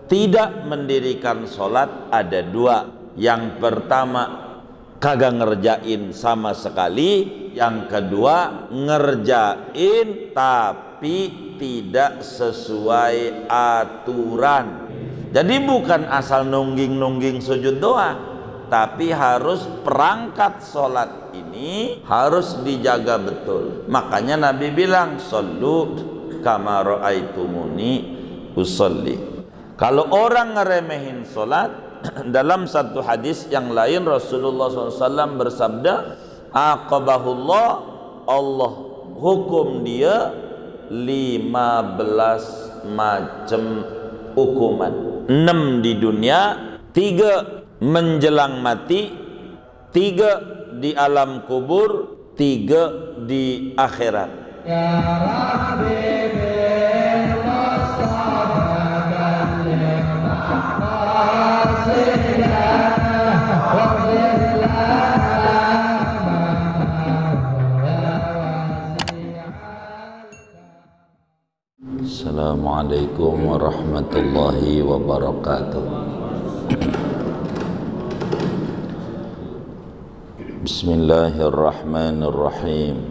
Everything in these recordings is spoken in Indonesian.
tidak mendirikan sholat ada dua. Yang pertama, kagak ngerjain sama sekali. Yang kedua, ngerjain tapi tidak sesuai aturan. Jadi bukan asal nungging-nungging sujud doa, tapi harus perangkat sholat ini harus dijaga betul. Makanya Nabi bilang, "Shollu kama ra'aitumuni usolli." Kalau orang ngeremehin sholat, dalam satu hadis yang lain Rasulullah SAW bersabda, "Aqabahullah, Allah hukum dia 15 macam hukuman. 6 di dunia, 3 menjelang mati, 3 di alam kubur, 3 di akhirat." Ya Rabbi, Assalamualaikum warahmatullahi wabarakatuh. Bismillahirrahmanirrahim.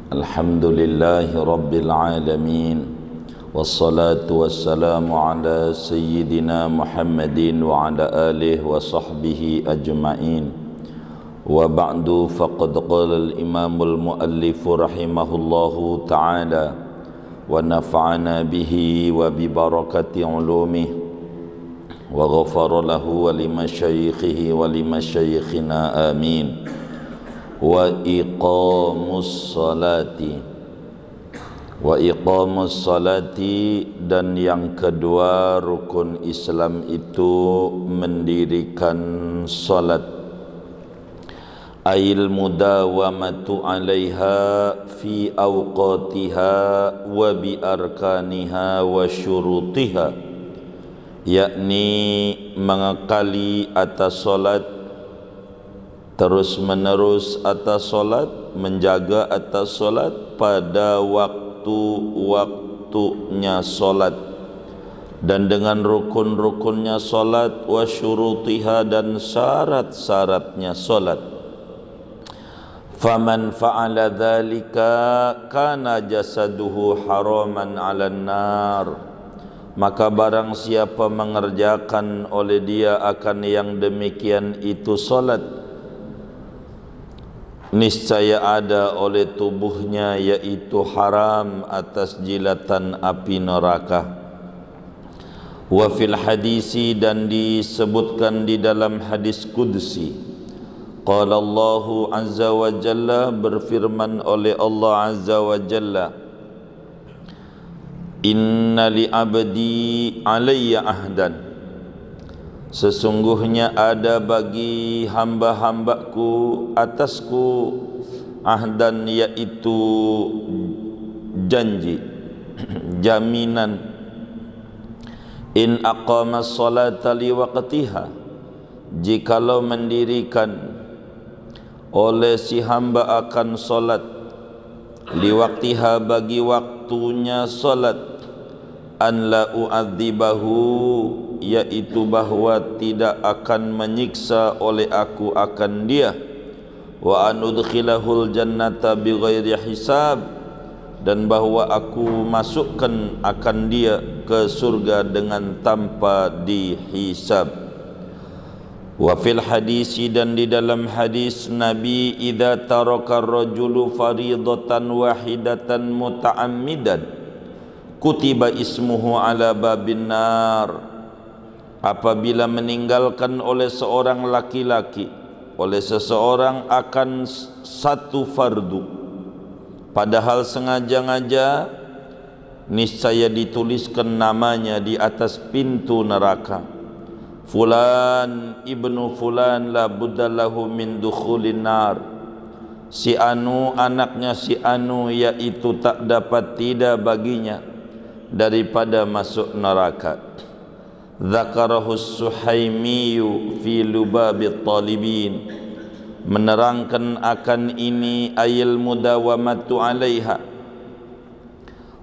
Alhamdulillahi rabbil alamin. Wassalatu wassalamu ala sayyidina Muhammadin wa ala alihi wa sahbihi ajma'in. Wa ba'du, faqad qala al-imamul muallifu rahimahullahu ta'ala wa nafa'ana bihi wa bi barakati ulumih wa ghafara lahu wa limasyayikhihi wa limasyayikhina amin. Wa iqamus salati, dan yang kedua rukun Islam itu mendirikan salat. Ail mudawamatu alaiha fi awqatiha wa bi arkaniha wa syurutiha, yakni mengekali atas solat, terus menerus atas solat, menjaga atas solat pada waktu-waktunya solat, dan dengan rukun-rukunnya solat, wa syurutiha, dan syarat-syaratnya solat. Faman fa'ala dzalika kana jasaduhu haraman 'alan nar, maka barang siapa mengerjakan oleh dia akan yang demikian itu salat, niscaya ada oleh tubuhnya yaitu haram atas jilatan api neraka. Wa fil hadisi, dan disebutkan di dalam hadis qudsi, qala Allahu azza wa jalla, berfirman oleh Allah azza wa jalla, inna li abdi alayya ahdan, sesungguhnya ada bagi hamba-hambaku atasku ahdan, yaitu janji, jaminan. In aqama salata li waqtiha, jikalau mendirikan oleh si hamba akan solat, liwaktiha, bagi waktunya solat, an la u'adzibahu, yaitu bahwa tidak akan menyiksa oleh aku akan dia, wa an udkhilahul jannata bighairi hisab, dan bahwa aku masukkan akan dia ke surga dengan tanpa dihisab. Wa fil hadisi, dan di dalam hadis Nabi, idza taraka ar-rajulu faridatan wahidatan muta'ammidan kutiba ismuhu ala babin nar, apabila meninggalkan oleh seorang laki-laki, oleh seseorang akan satu fardu, padahal sengaja-ngaja, niscaya dituliskan namanya di atas pintu neraka. Fulan ibnu fulan la buddalahu min dukhulin nar, si anu, anaknya si anu, yaitu tak dapat tidak baginya daripada masuk neraka. Dzakarahu Suhaimiyu fi Lubabit Talibin, menerangkan akan ini ayil mudawamatu alaiha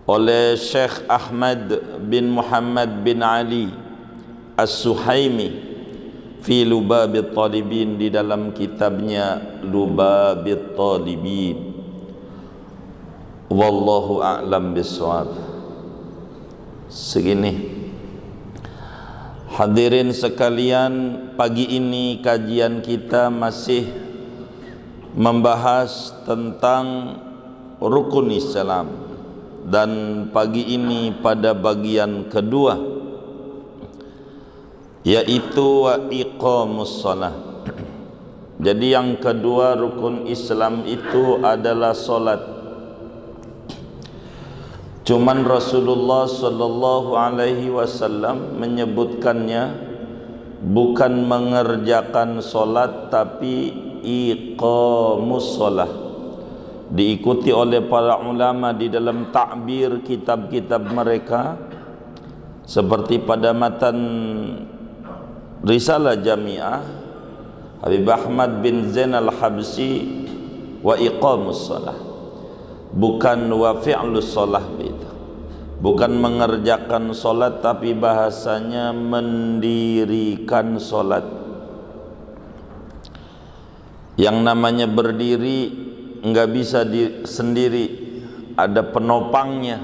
oleh Syekh Ahmad bin Muhammad bin Ali As-Suhaimi fi Lubabit Talibin, di dalam kitabnya Lubabit Talibin. Wallahu a'lam bissawab. Segini. Hadirin sekalian, pagi ini kajian kita masih membahas tentang rukun Islam, dan pagi ini pada bagian kedua, yaitu wa iqamus shalah. Jadi yang kedua rukun Islam itu adalah solat. Cuman Rasulullah sallallahu alaihi wasallam menyebutkannya bukan mengerjakan solat, tapi iqamus shalah. Diikuti oleh para ulama di dalam takbir kitab-kitab mereka, seperti pada matan Risalah Jami'ah Habib Ahmad bin Zain al-Habsi, wa iqamus shalah, bukan wa fi'lus shalah, bukan mengerjakan solat, tapi bahasanya mendirikan solat. Yang namanya berdiri enggak bisa sendiri, ada penopangnya.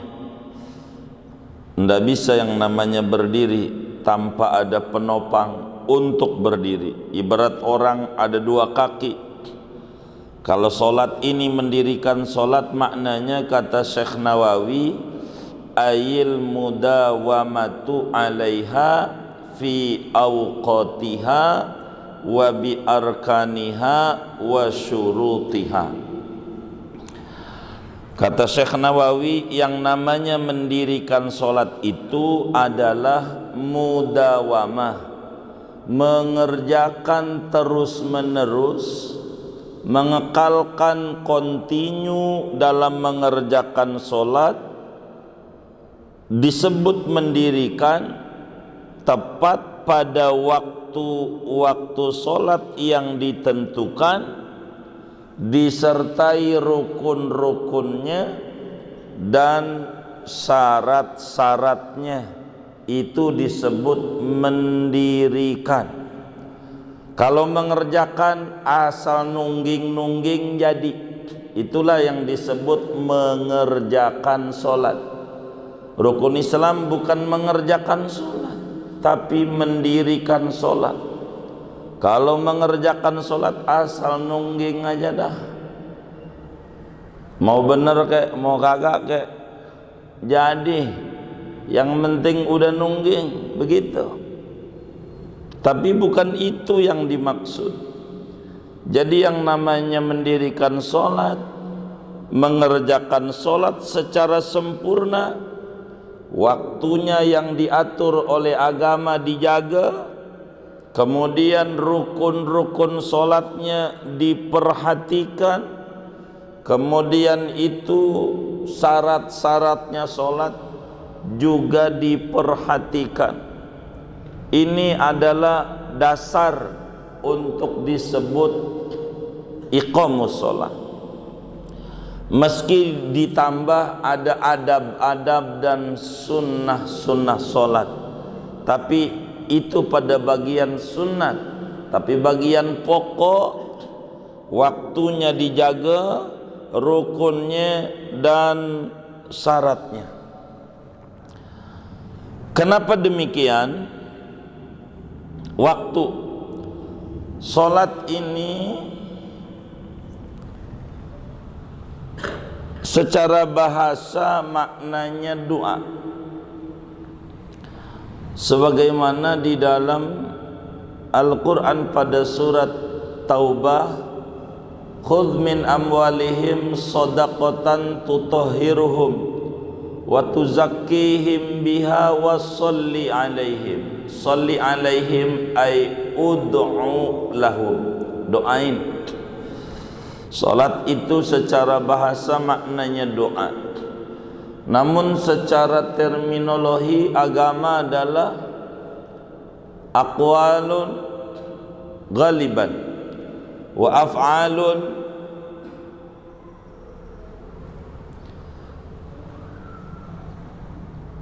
Enggak bisa yang namanya berdiri tanpa ada penopang untuk berdiri. Ibarat orang ada dua kaki. Kalau solat ini mendirikan solat, maknanya kata Syekh Nawawi, ayil mudawamatu alaiha fi awqatiha wa bi arkaniha wa syurutiha. Kata Syekh Nawawi, yang namanya mendirikan solat itu adalah mudawamah, mengerjakan terus menerus, mengekalkan kontinu dalam mengerjakan solat, disebut mendirikan tepat pada waktu solat yang ditentukan, disertai rukun-rukunnya dan syarat-syaratnya, itu disebut mendirikan. Kalau mengerjakan asal nungging-nungging jadi, itulah yang disebut mengerjakan solat. Rukun Islam bukan mengerjakan solat, tapi mendirikan solat. Kalau mengerjakan solat asal nungging aja dah, mau bener kek mau kagak kek jadi, yang penting udah nungging, begitu. Tapi bukan itu yang dimaksud. Jadi yang namanya mendirikan solat, mengerjakan solat secara sempurna, waktunya yang diatur oleh agama dijaga, kemudian rukun-rukun solatnya diperhatikan, kemudian itu syarat-syaratnya solat juga diperhatikan. Ini adalah dasar untuk disebut iqamus shalah. Meski ditambah ada adab-adab dan sunnah-sunnah solat, tapi itu pada bagian sunnat. Tapi bagian pokok, waktunya dijaga, rukunnya dan syaratnya. Kenapa demikian? Waktu solat ini secara bahasa maknanya doa, sebagaimana di dalam Al-Quran pada surat Taubah, khudh min amwalihim shadaqatan tutahhiruhum wa tuzakkihim biha wa sholli alaihim. Sholli alaihim ay ud'u lahum, doain. Salat itu secara bahasa maknanya doa, namun secara terminologi agama adalah aqwalun ghaliban wa af'alun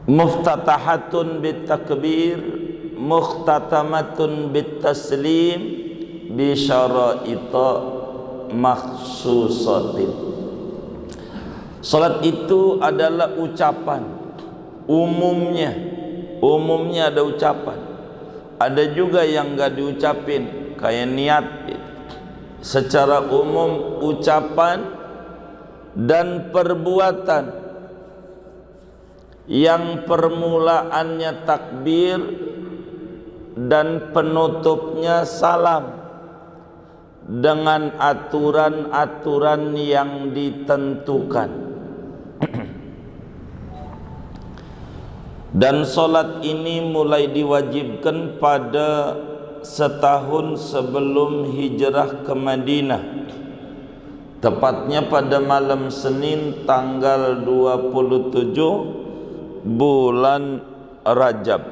muftatahatun bitakbir mukhtatamatun bitaslim bi syara'ita makhsusatin. Salat itu adalah ucapan umumnya ada ucapan, ada juga yang enggak diucapin kayak niat. Secara umum ucapan dan perbuatan yang permulaannya takbir dan penutupnya salam dengan aturan-aturan yang ditentukan. Dan solat ini mulai diwajibkan pada setahun sebelum hijrah ke Madinah, tepatnya pada malam Senin tanggal 27 bulan Rajab.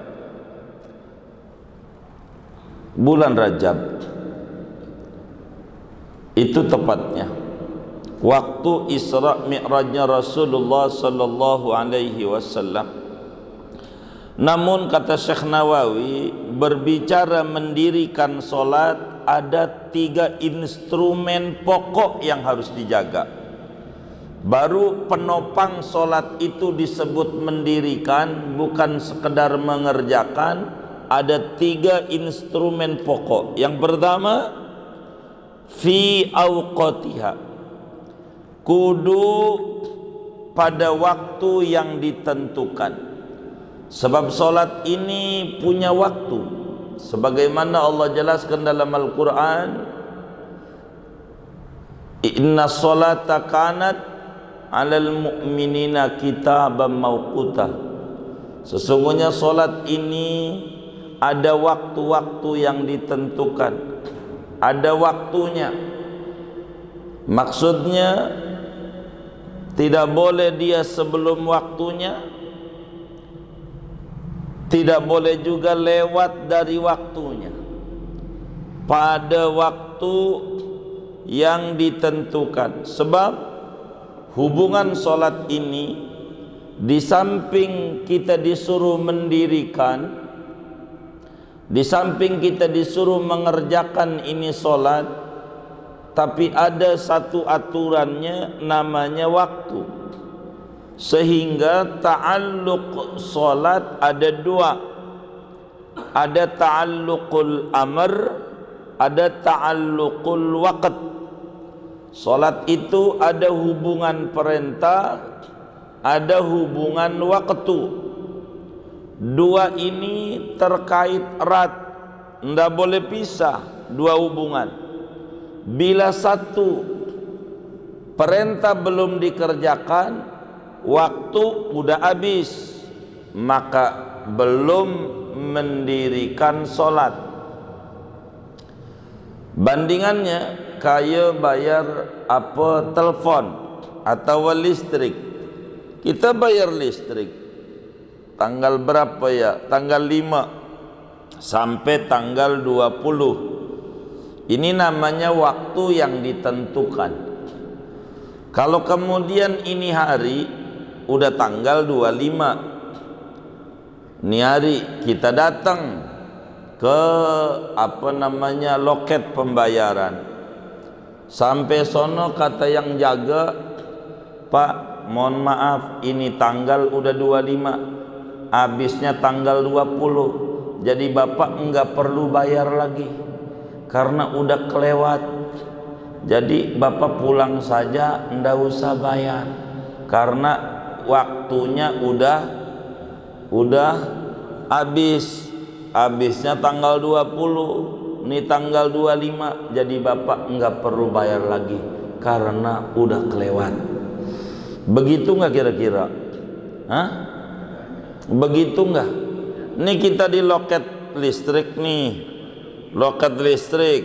Itu tepatnya waktu Isra Mi'rajnya Rasulullah sallallahu alaihi wasallam. Namun kata Syekh Nawawi, berbicara mendirikan solat ada 3 instrumen pokok yang harus dijaga. Baru penopang solat itu disebut mendirikan, bukan sekedar mengerjakan. Ada 3 instrumen pokok. Yang pertama, fi awqatiha, kudu pada waktu yang ditentukan. Sebab solat ini punya waktu, sebagaimana Allah jelaskan dalam Al-Quran, inna solata kanat alal mu'minina kitaban mawquta. Sesungguhnya solat ini ada waktu-waktu yang ditentukan, ada waktunya. Maksudnya tidak boleh dia sebelum waktunya, tidak boleh juga lewat dari waktunya, pada waktu yang ditentukan. Sebab hubungan solat ini, di samping kita disuruh mendirikan, di samping kita disuruh mengerjakan ini solat, tapi ada satu aturannya namanya waktu. Sehingga ta'alluq solat ada 2, ada ta'alluqul amr, ada ta'alluqul waqt. Solat itu ada hubungan perintah, ada hubungan waktu. 2 ini terkait erat, tidak boleh pisah 2 hubungan. Bila satu perintah belum dikerjakan, waktu udah habis, maka belum mendirikan solat. Bandingannya kayak bayar telepon atau listrik. Kita bayar listrik tanggal berapa ya? Tanggal 5 sampai tanggal 20. Ini namanya waktu yang ditentukan. Kalau kemudian ini hari udah tanggal 25, ini hari kita datang ke loket pembayaran. Sampai sono kata yang jaga, Pak, mohon maaf, ini tanggal udah 25, habisnya tanggal 20, jadi Bapak enggak perlu bayar lagi karena udah kelewat. Jadi Bapak pulang saja, enggak usah bayar karena waktunya udah habis. Habisnya tanggal 20, ini tanggal 25, jadi Bapak enggak perlu bayar lagi karena udah kelewat. Begitu enggak kira-kira? Hah? Begitu enggak? Ini kita di loket listrik nih. Loket listrik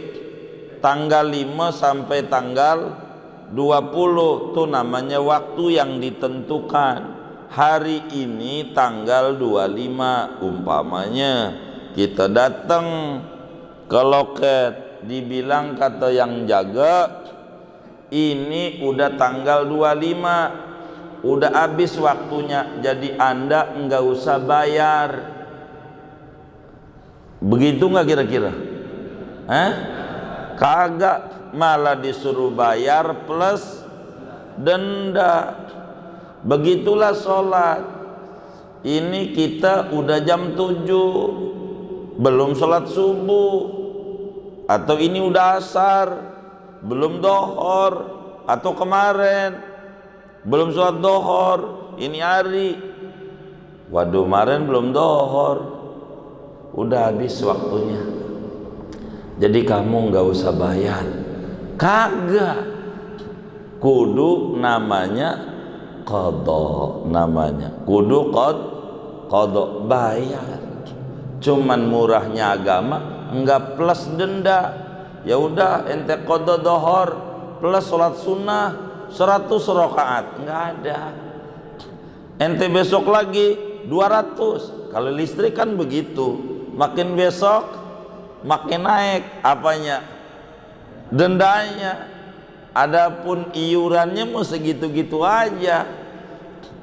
tanggal 5 sampai tanggal 20 itu namanya waktu yang ditentukan. Hari ini tanggal 25, umpamanya kita datang ke loket, dibilang kata yang jaga, ini udah tanggal 25, udah habis waktunya, jadi Anda enggak usah bayar. Begitu nggak kira-kira? Kagak, malah disuruh bayar plus denda. Begitulah sholat. Ini kita udah jam 7 belum sholat subuh, atau ini udah asar belum dohor, atau kemarin belum sholat dohor, ini hari, waduh kemarin belum dohor, udah habis waktunya, jadi kamu nggak usah bayar. Kagak, kudu namanya qadha, namanya kudu qadha, bayar. Cuman murahnya agama enggak plus denda. Ya udah ente qadha dohor plus sholat sunnah 100 rakaat, enggak ada. Ente besok lagi 200. Kalau listrik kan begitu, makin besok makin naik apanya, dendanya. Adapun iurannya mau segitu-gitu aja.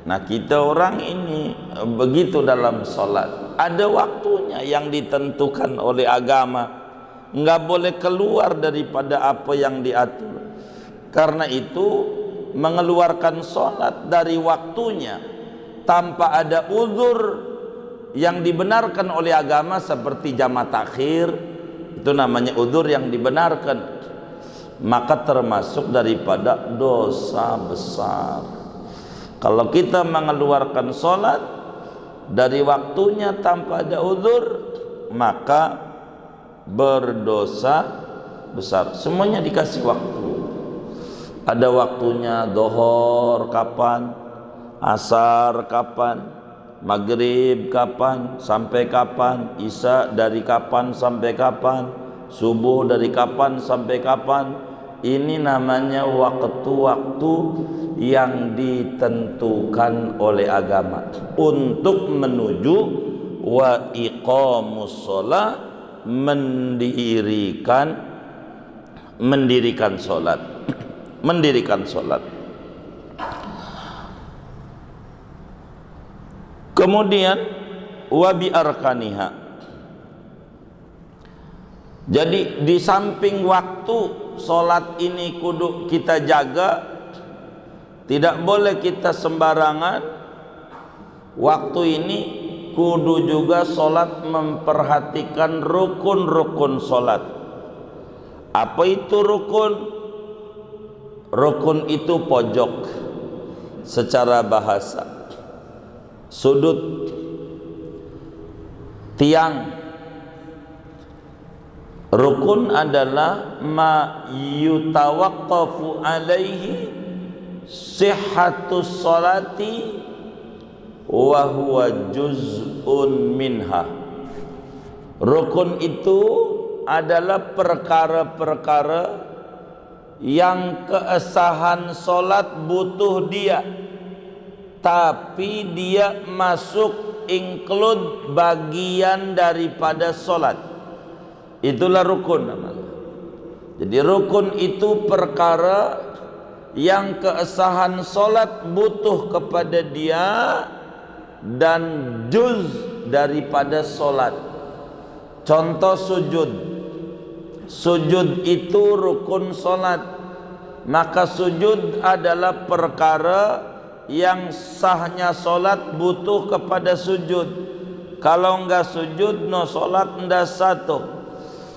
Nah kita orang ini begitu dalam sholat. Ada waktunya yang ditentukan oleh agama, nggak boleh keluar daripada apa yang diatur. Karena itu mengeluarkan sholat dari waktunya tanpa ada uzur yang dibenarkan oleh agama seperti jamak takhir, itu namanya uzur yang dibenarkan, maka termasuk daripada dosa besar. Kalau kita mengeluarkan sholat dari waktunya tanpa ada uzur, maka berdosa besar. Semuanya dikasih waktu. Ada waktunya dohor kapan, asar kapan, maghrib kapan, sampai kapan, isya dari kapan sampai kapan, subuh dari kapan sampai kapan. Ini namanya waktu-waktu yang ditentukan oleh agama untuk menuju wa iqamus shalah, mendirikan salat. Mendirikan salat. Kemudian wa bi arkaniha. Jadi di samping waktu salat ini kudu kita jaga, tidak boleh kita sembarangan. Waktu ini kudu juga salat memperhatikan rukun-rukun salat. Apa itu rukun? Rukun itu pojok secara bahasa, sudut, tiang. Rukun adalah ma yutawaqqafu alaihi sihhatus salati wa huwa juz'un minha. Rukun itu adalah perkara-perkara yang keasahan salat butuh dia, tapi dia masuk include bagian daripada salat. Itulah rukun namanya. Jadi rukun itu perkara yang keasahan salat butuh kepada dia dan juz daripada salat. Contoh sujud. Sujud itu rukun salat. Maka sujud adalah perkara yang sahnya salat butuh kepada sujud. Kalau enggak sujud no salat enggak satu.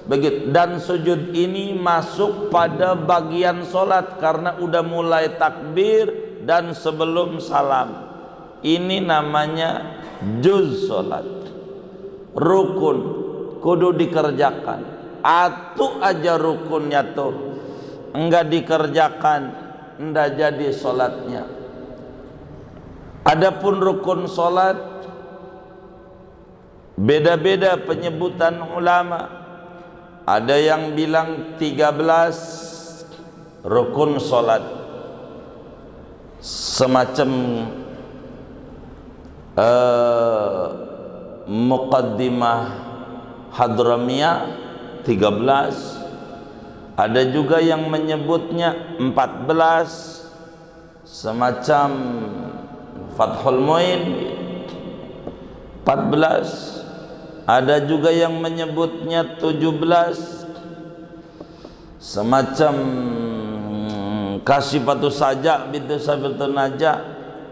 Begitu. Dan sujud ini masuk pada bagian solat karena udah mulai takbir dan sebelum salam. Ini namanya juz solat, rukun, kudu dikerjakan. Atu aja rukunnya tuh enggak dikerjakan, enggak jadi solatnya. Adapun rukun solat beda-beda penyebutan ulama. Ada yang bilang 13 rukun solat, semacam Muqaddimah Hadramiyah 13. Ada juga yang menyebutnya 14, semacam Fathul Muin 14. Ada juga yang menyebutnya 17, semacam Kasyifatus Saja bintu Safiatun Najah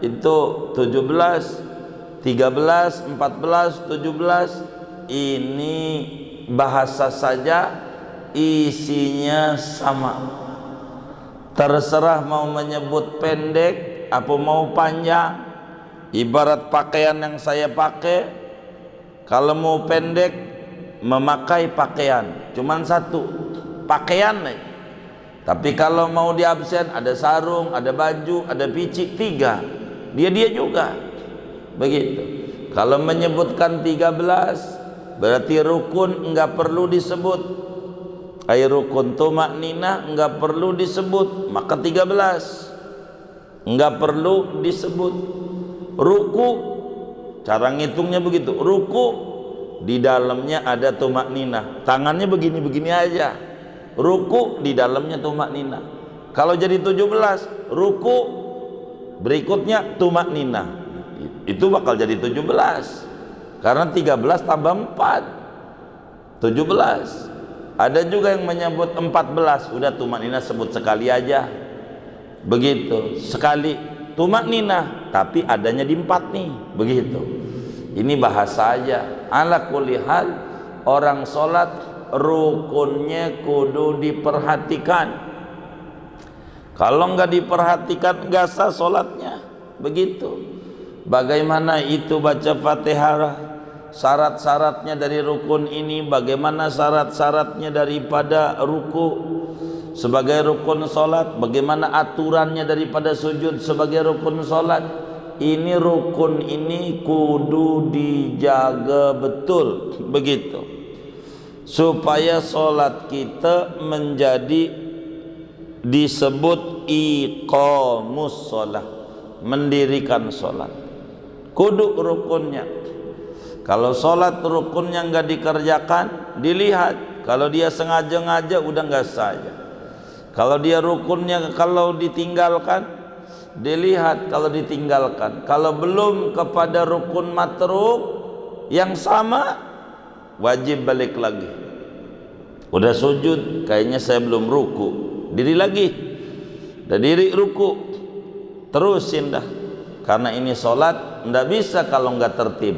itu 17, 13, 14, 17. Ini bahasa saja, isinya sama. Terserah mau menyebut pendek apa mau panjang. Ibarat pakaian yang saya pakai, kalau mau pendek memakai pakaian cuman satu, pakaian aja. Tapi kalau mau di absen ada sarung, ada baju, ada picik, 3. Dia juga begitu. Kalau menyebutkan 13 berarti rukun enggak perlu disebut. Rukun tumakninah enggak perlu disebut, maka 13 enggak perlu disebut. Ruku, cara ngitungnya begitu. Ruku di dalamnya ada tumakninah, tangannya begini-begini aja. Ruku di dalamnya tumakninah. Kalau jadi 17, ruku berikutnya tumakninah, itu bakal jadi 17. Karena 13 tambah 4 17. Ada juga yang menyebut 14, udah tumakninah sebut sekali aja. Begitu, sekali tumakninah, tapi adanya di 4 nih, begitu. Ini bahasa aja. Ala kulli hal, orang sholat rukunnya kudu diperhatikan. Kalau nggak diperhatikan nggak sah sholatnya, begitu. Bagaimana itu baca Fatihah, syarat-syaratnya dari rukun ini, bagaimana syarat-syaratnya daripada ruku sebagai rukun sholat, bagaimana aturannya daripada sujud sebagai rukun sholat. Ini rukun ini kudu dijaga betul, begitu, supaya sholat kita menjadi disebut iqamus sholat, mendirikan sholat. Kudu rukunnya. Kalau sholat rukunnya nggak dikerjakan, dilihat. Kalau dia sengaja-ngaja udah nggak sah. Kalau dia rukunnya kalau ditinggalkan, dilihat. Kalau ditinggalkan, kalau belum kepada rukun matruk yang sama, wajib balik lagi. Udah sujud, kayaknya saya belum ruku, diri lagi. Udah diri ruku, terusin dah. Karena ini sholat nggak bisa kalau nggak tertib.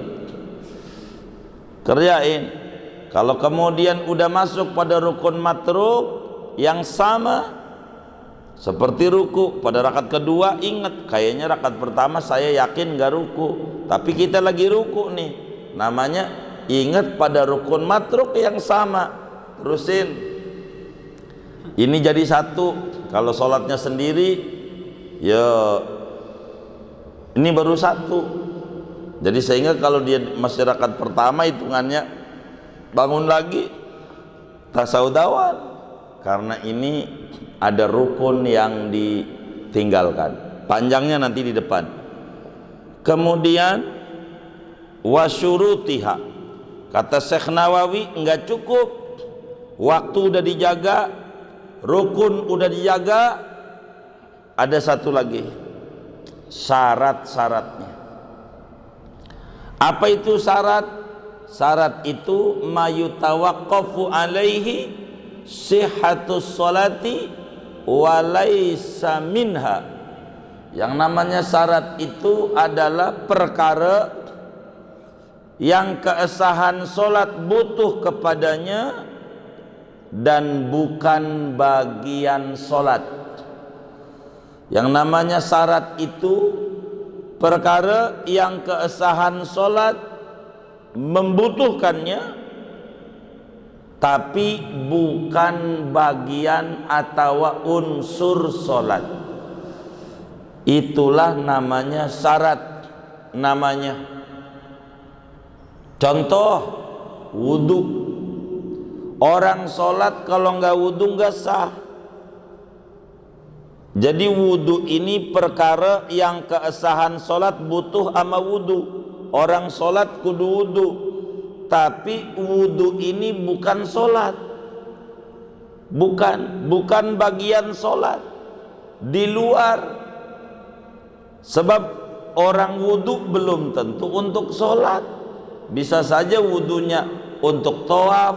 Kerjain. Kalau kemudian udah masuk pada rukun matruk yang sama seperti ruku, pada rakaat kedua ingat, kayaknya rakaat pertama saya yakin gak ruku, tapi kita lagi ruku nih, namanya ingat pada rukun matruk yang sama, terusin. Ini jadi satu. Kalau sholatnya sendiri, ya ini baru satu. Jadi sehingga kalau dia masih rakaat pertama hitungannya bangun lagi tasawuf awal, karena ini ada rukun yang ditinggalkan. Panjangnya nanti di depan. Kemudian wasyurutiha, kata Syekh Nawawi, enggak cukup waktu udah dijaga, rukun udah dijaga, ada satu lagi, syarat-syaratnya. Apa itu syarat? Syarat itu mayutawaqqafu alaihi sihhatus sholati walaysa minha. Yang namanya syarat itu adalah perkara yang keabsahan sholat butuh kepadanya dan bukan bagian sholat. Yang namanya syarat itu perkara yang keabsahan sholat membutuhkannya, tapi bukan bagian atau unsur sholat. Itulah namanya syarat. Namanya contoh wudhu. Orang sholat kalau nggak wudhu nggak sah. Jadi wudhu ini perkara yang keabsahan sholat butuh ama wudhu. Orang sholat kudu wudhu, tapi wudhu ini bukan sholat, bukan bagian sholat, di luar. Sebab orang wudhu belum tentu untuk sholat. Bisa saja wudunya untuk tawaf,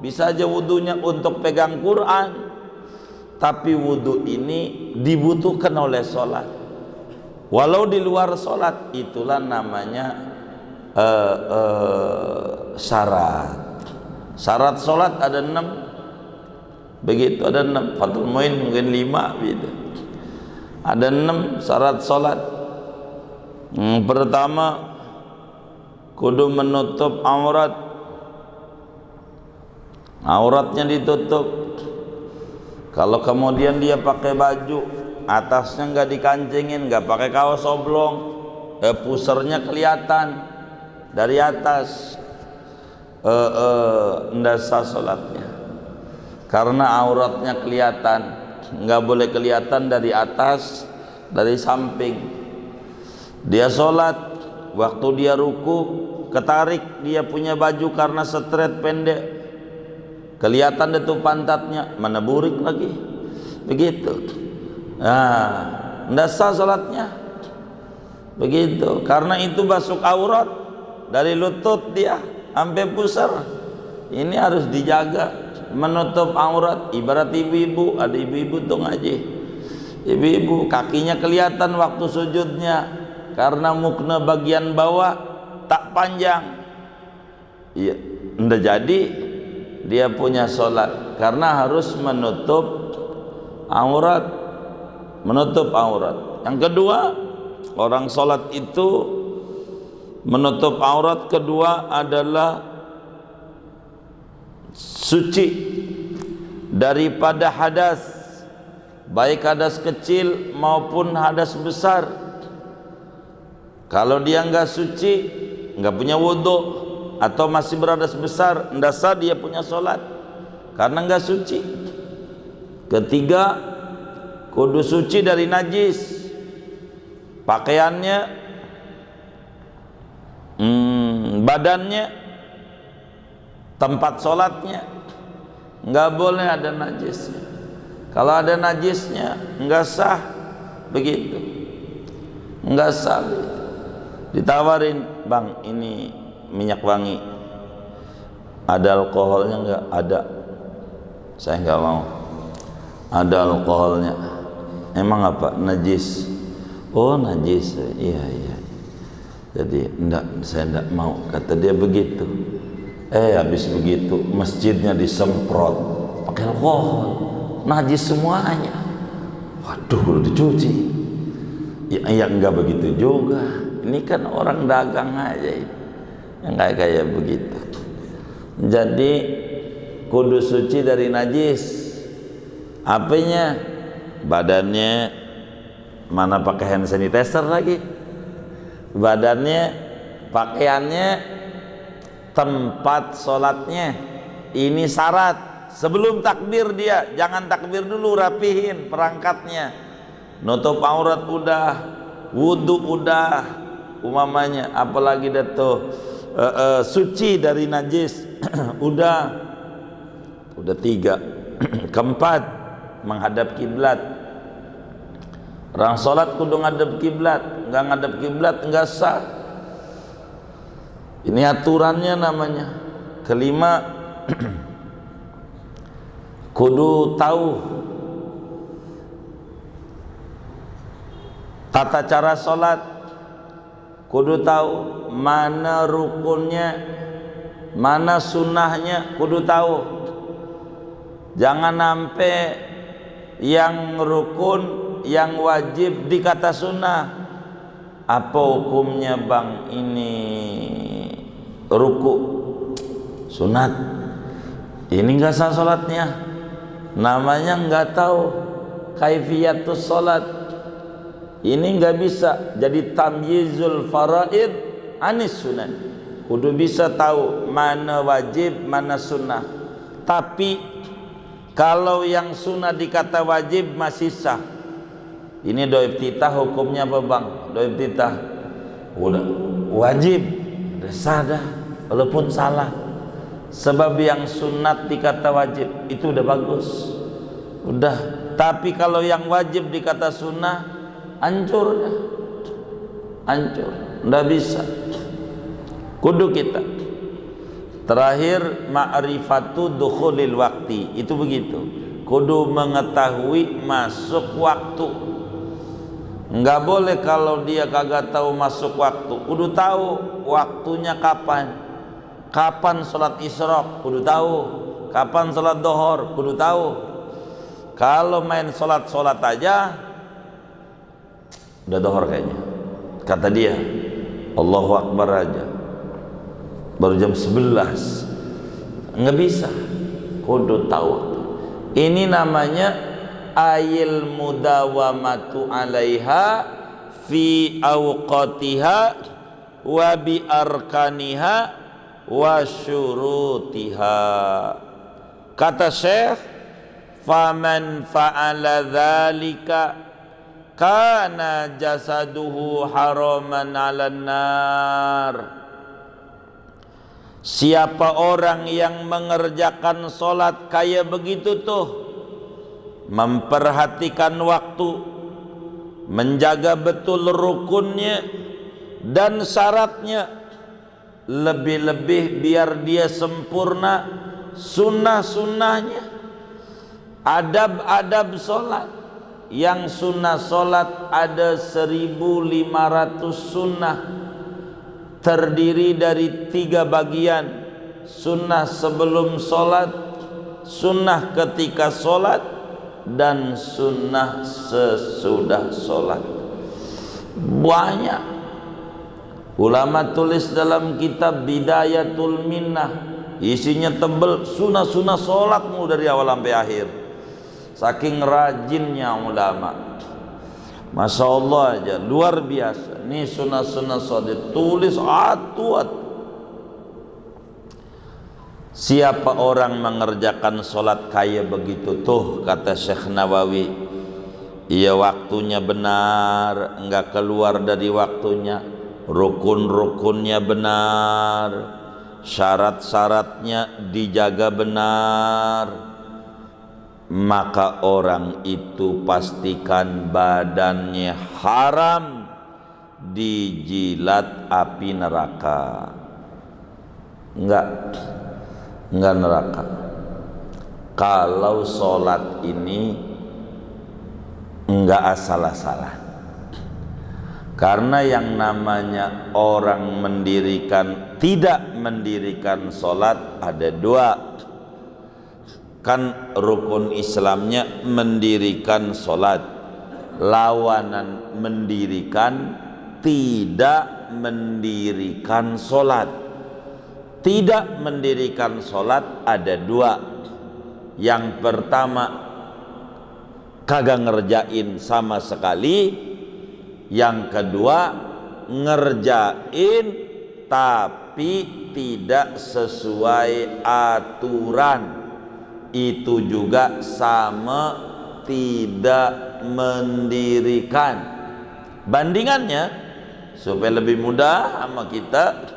bisa saja wudunya untuk pegang Quran, tapi wudu ini dibutuhkan oleh sholat. Walau di luar sholat, itulah namanya syarat. Syarat sholat ada 6. Begitu, ada 6. Fathul Muin mungkin 5 gitu. Ada 6 syarat sholat. Pertama, kudu menutup aurat. Auratnya ditutup. Kalau kemudian dia pakai baju, atasnya nggak dikancingin, nggak pakai kaos oblong, pusernya kelihatan dari atas, ndak sah sholatnya. Karena auratnya kelihatan, nggak boleh kelihatan dari atas, dari samping. Dia sholat, waktu dia ruku, ketarik dia punya baju karena straight pendek, kelihatan itu pantatnya, mana burik lagi, begitu. Nah, ndak sah sholatnya, begitu. Karena itu masuk aurat dari lutut dia sampai pusar. Ini harus dijaga, menutup aurat. Ibarat ibu-ibu, ada ibu-ibu tuh ngaji, ibu-ibu kakinya kelihatan waktu sujudnya karena mukna bagian bawah tak panjang. Iya, ndak jadi dia punya sholat, karena harus menutup aurat, menutup aurat. Yang kedua, orang sholat itu menutup aurat kedua adalah suci daripada hadas, baik hadas kecil maupun hadas besar. Kalau dia nggak suci, nggak punya wudhu, atau masih berhadas besar, ndak sah dia punya sholat karena nggak suci. Ketiga, kudu suci dari najis. Pakaiannya, badannya, tempat sholatnya nggak boleh ada najisnya. Kalau ada najisnya nggak sah, begitu, nggak sah. Ditawarin, bang ini minyak wangi, ada alkoholnya nggak? Ada. Saya nggak mau. Ada alkoholnya. Emang apa? Najis. Oh najis. Iya iya. Jadi enggak, saya enggak mau. Kata dia begitu. Habis begitu masjidnya disemprot pakai alkohol, najis semuanya. Waduh, dicuci. Ya enggak begitu juga. Ini kan orang dagang aja ini, yang kayak begitu. Jadi kudu suci dari najis. Apanya? Badannya, mana pakai hand sanitizer lagi, badannya, pakaiannya, tempat sholatnya. Ini syarat. Sebelum takbir dia, jangan takbir dulu, rapihin perangkatnya. Nutup aurat udah, wudhu udah, umamanya, apalagi dah tuh suci dari najis udah 3. Keempat, menghadap kiblat. Orang sholat kudu ngadep kiblat, nggak ngadep kiblat nggak sah. Ini aturannya namanya. Kelima, kudu tahu tata cara sholat, kudu tahu mana rukunnya, mana sunnahnya, kudu tahu. Jangan sampai yang rukun, yang wajib dikata sunnah. Apa hukumnya bang? Ini ruku sunat, ini nggak sah sholatnya. Namanya nggak tahu kaifiyatus sholat. Ini nggak bisa. Jadi tamyizul faraid anis sunan. Kudu bisa tahu mana wajib, mana sunnah. Tapi kalau yang sunnah dikata wajib masih sah. Ini doa iftitah hukumnya apa bang? Doa iftitah udah wajib, udah sah dah, walaupun salah. Sebab yang sunat dikata wajib itu udah bagus, udah. Tapi kalau yang wajib dikata sunnah, hancur dah, hancur, nggak bisa. Kudu kita. Terakhir ma'rifatu dukhulil waktu, itu begitu. Kudu mengetahui masuk waktu. Enggak boleh kalau dia kagak tahu masuk waktu. Kudu tahu waktunya kapan. Kapan sholat isyraq, kudu tahu. Kapan sholat dohor, kudu tahu. Kalau main sholat aja, udah dohor kayaknya. Kata dia, Allahu Akbar aja, baru jam 11. Nggak bisa. Kudu tahu. Ini namanya ayil mudawamatu alaiha fi awqatiha wa bi arkaniha wa syurutiha. Kata Syekh, faman fa'ala dzalika kana jasaduhu haraman 'alan nar. Siapa orang yang mengerjakan sholat kayak begitu tuh, memperhatikan waktu, menjaga betul rukunnya dan syaratnya, lebih-lebih biar dia sempurna sunnah-sunnahnya, adab-adab sholat. Yang sunnah sholat ada 1500 sunnah, terdiri dari 3 bagian: sunnah sebelum sholat, sunnah ketika sholat, dan sunnah sesudah sholat. Banyak ulama tulis dalam kitab Bidayatul Minnah, isinya tebel, sunnah-sunnah sholatmu dari awal sampai akhir. Saking rajinnya ulama, Masya Allah aja, luar biasa. Ini sunnah-sunnah sholat tulis atu-atu. Siapa orang mengerjakan sholat kayak begitu tuh, kata Syekh Nawawi, iya waktunya benar, enggak keluar dari waktunya, rukun-rukunnya benar, syarat-syaratnya dijaga benar, maka orang itu pastikan badannya haram dijilat api neraka. Enggak neraka. Kalau sholat ini enggak asal-asalan. Karena yang namanya orang tidak mendirikan sholat ada 2. Kan rukun Islamnya mendirikan sholat, lawanan mendirikan tidak mendirikan sholat. Tidak mendirikan sholat ada 2. Yang pertama, kagak ngerjain sama sekali. Yang kedua, ngerjain tapi tidak sesuai aturan. Itu juga sama tidak mendirikan. Bandingannya supaya lebih mudah sama kita,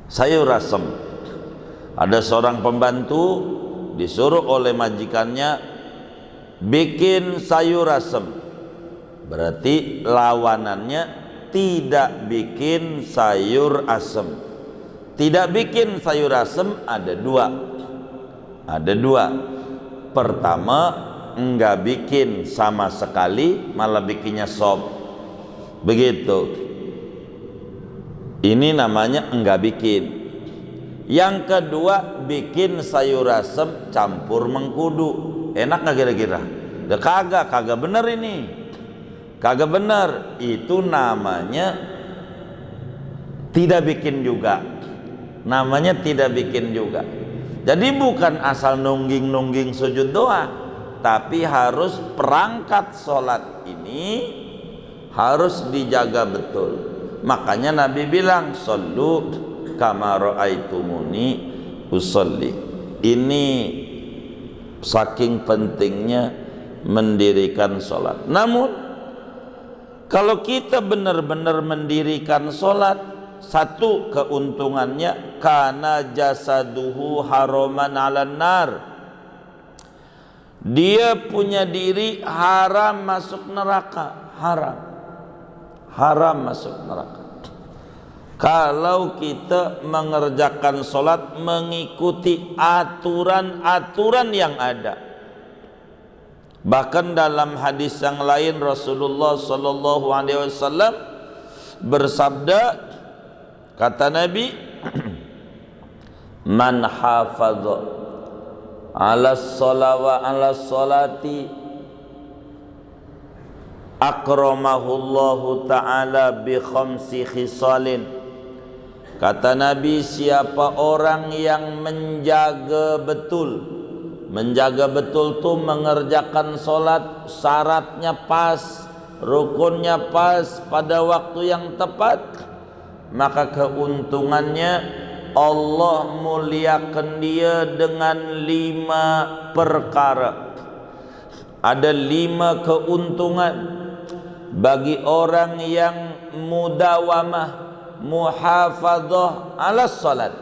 sayur asem. Ada seorang pembantu disuruh oleh majikannya bikin sayur asem. Berarti lawanannya tidak bikin sayur asem. Tidak bikin sayur asem ada 2. Ada 2. Pertama, enggak bikin sama sekali, malah bikinnya sop. Begitu. Ini namanya enggak bikin. Yang kedua, bikin sayur asem campur mengkudu. Enak nggak kira-kira? Ya kagak bener ini. Kagak bener. Itu namanya tidak bikin juga. Namanya tidak bikin juga. Jadi bukan asal nungging-nungging sujud doa, tapi harus perangkat sholat ini harus dijaga betul. Makanya Nabi bilang, "Shollu kama ra'aitumuni usolli." Ini saking pentingnya mendirikan sholat. Namun kalau kita benar-benar mendirikan sholat, satu keuntungannya, kana jasaduhu haraman 'alan nar. Dia punya diri haram masuk neraka, haram masuk neraka. kalau kita mengerjakan solat mengikuti aturan-aturan yang ada. Bahkan dalam hadis yang lain Rasulullah sallallahu alaihi wasallam bersabda, kata Nabi, man hafadha ala sholawat ala sholati akramahullahu ta'ala bi khamsi khisalin. Kata Nabi, siapa orang yang menjaga betul tuh mengerjakan solat syaratnya pas, rukunnya pas, pada waktu yang tepat, maka keuntungannya Allah muliakan dia dengan 5 perkara. Ada 5 keuntungan bagi orang yang mudawamah muhafadzah ala salat.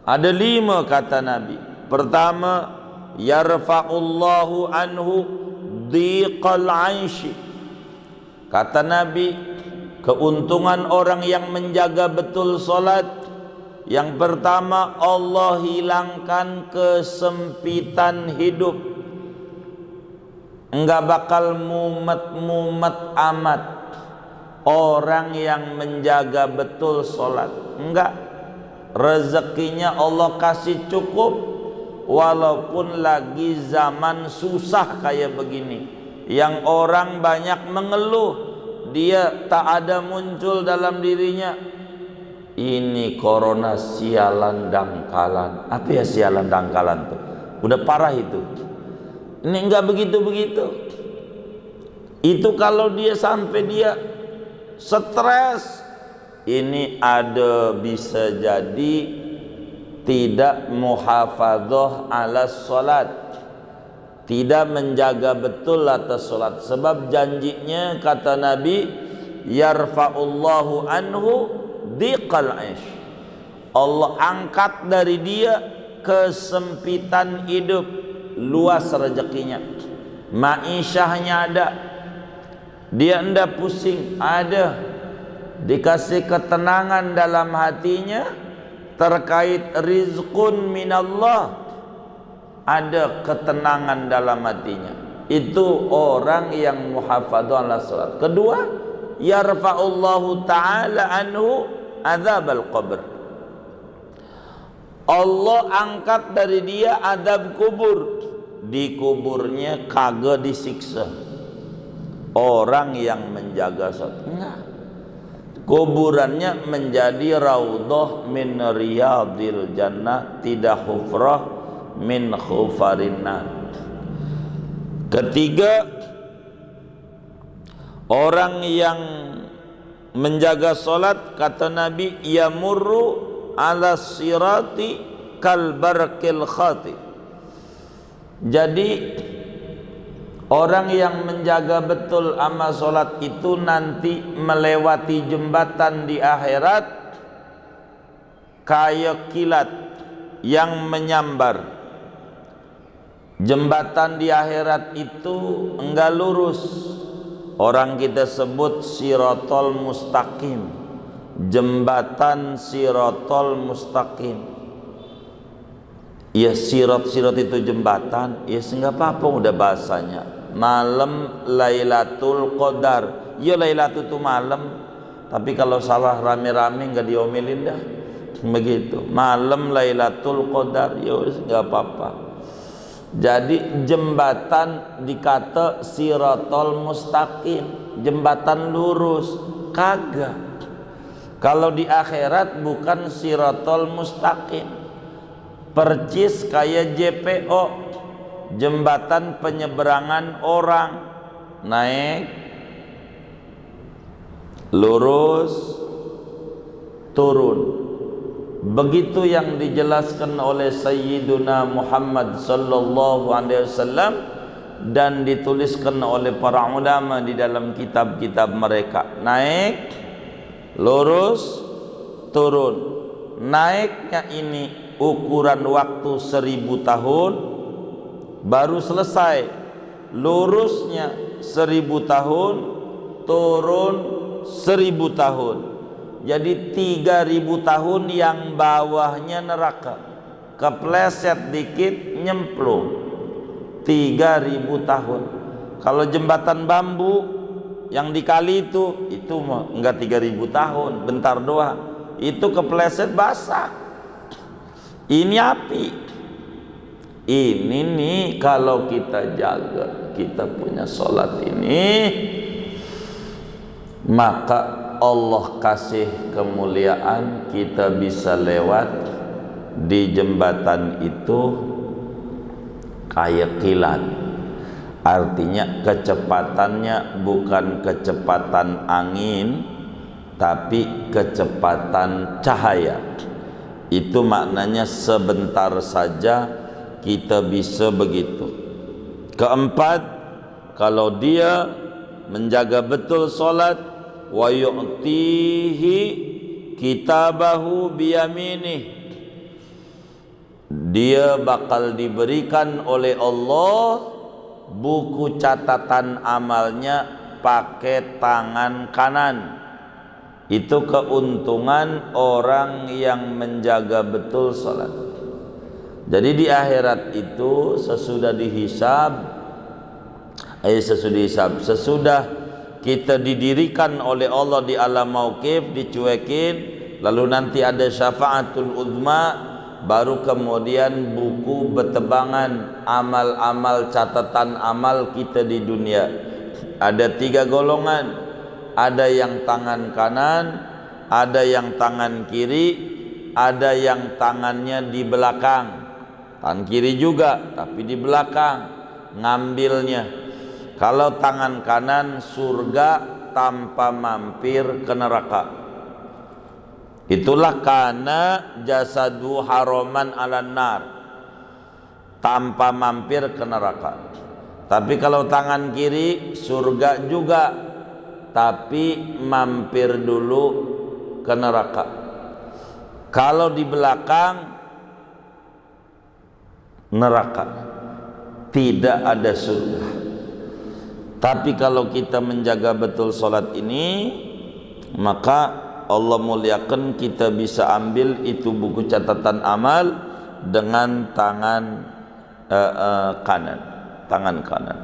Ada 5 kata Nabi. Pertama, yarfa'ullahu anhu dhiqal 'aishi. Kata Nabi, keuntungan orang yang menjaga betul salat, yang pertama, Allah hilangkan kesempitan hidup. Enggak bakal mumet-mumet amat orang yang menjaga betul sholat. Enggak, rezekinya Allah kasih cukup, walaupun lagi zaman susah kayak begini, yang orang banyak mengeluh, dia tak ada muncul dalam dirinya, ini corona sialan dangkalan. Apa ya sialan dangkalan tuh? Udah parah itu. Ini enggak begitu-begitu. Itu kalau dia sampai dia stres, ini ada bisa jadi tidak muhafadzah ala salat, tidak menjaga betul atas salat. Sebab janjinya kata Nabi, yarfa'ullahu anhu dhiqal 'aish. Allah angkat dari dia kesempitan hidup, luas rezekinya, ma'isyahnya ada, dia enggak pusing, ada, dikasih ketenangan dalam hatinya terkait rizqun minallah, ada ketenangan dalam hatinya. Itu orang yang muhafadzah ala salat. Kedua, yarfa'ullahu ta'ala anhu adzabal qabr. Allah angkat dari dia adab kubur. Di kuburnya kagak disiksa orang yang menjaga salat. Enggak. Kuburannya menjadi raudhah min riyadil jannah, tidak hufrah min khufarinnar. Ketiga, orang yang menjaga salat, kata Nabi, yamurru ala sirati kal barqil khati. Jadi orang yang menjaga betul amal solat itu nanti melewati jembatan di akhirat kayak kilat yang menyambar. Jembatan di akhirat itu enggak lurus. Orang kita sebut sirotol mustaqim, jembatan sirotol mustaqim. Ya sirat-sirat itu jembatan, ya enggak apa-apa udah bahasanya. Malam Lailatul Qadar, ya Lailatul itu malam, tapi kalau salah rame-rame enggak diomelin dah. Begitu. Malam Lailatul Qadar, ya enggak apa-apa. Jadi jembatan dikata siratal mustaqim, jembatan lurus, kagak. Kalau di akhirat bukan siratal mustaqim, percis kayak JPO, jembatan penyeberangan orang, naik lurus turun. Begitu yang dijelaskan oleh Sayyiduna Muhammad sallallahu alaihi wasallam dan dituliskan oleh para ulama di dalam kitab-kitab mereka. Naik, lurus, turun. Naiknya ini ukuran waktu 1000 tahun baru selesai. Lurusnya 1000 tahun, turun 1000 tahun. jadi 3000 tahun yang bawahnya neraka. Kepleset dikit nyemplung 3000 tahun. Kalau jembatan bambu yang dikali itu mah enggak 3000 tahun, bentar doang. Itu kepleset basah. Ini api. Ini nih kalau kita jaga, kita punya sholat ini, maka Allah kasih kemuliaan, kita bisa lewat di jembatan itu kayak kilat. Artinya kecepatannya bukan kecepatan angin, tapi kecepatan cahaya. Itu maknanya sebentar saja kita bisa begitu. Keempat, kalau dia menjaga betul sholat, wa yu'tihi kitabahu biyaminih, dia bakal diberikan oleh Allah buku catatan amalnya pakai tangan kanan. Itu keuntungan orang yang menjaga betul salat. Jadi di akhirat itu sesudah kita didirikan oleh Allah di alam mauqif, dicuekin, lalu nanti ada syafaatul uzma, baru kemudian buku betebangan amal-amal, catatan amal kita di dunia. Ada 3 golongan, ada yang tangan kanan, ada yang tangan kiri, ada yang tangannya di belakang. Tangan kiri juga tapi di belakang ngambilnya. Kalau tangan kanan surga tanpa mampir ke neraka. Itulah kana jasadu haraman ala nar, tanpa mampir ke neraka. Tapi kalau tangan kiri surga juga, tapi mampir dulu ke neraka. Kalau di belakang neraka, tidak ada surga. Tapi kalau kita menjaga betul sholat ini, maka Allah muliakan, kita bisa ambil itu buku catatan amal dengan tangan kanan, tangan kanan.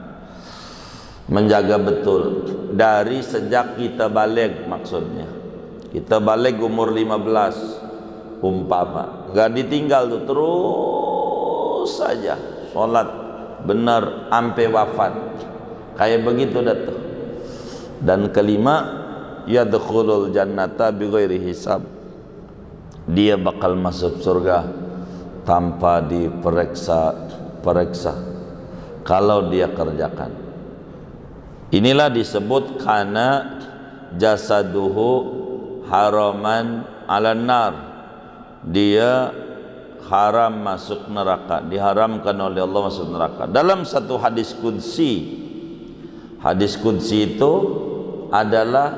Menjaga betul dari sejak kita balik, maksudnya kita balik umur 15 umpama, nggak ditinggal tuh, terus saja sholat benar sampai wafat. Kayak begitu dah tuh. Dan kelima, yadkhulul jannata bighairi hisab, dia bakal masuk surga tanpa diperiksa kalau dia kerjakan. Inilah disebut kana jasaduhu haraman ala nar, dia haram masuk neraka, diharamkan oleh Allah masuk neraka. Dalam satu hadis qudsi, hadis qudsi itu adalah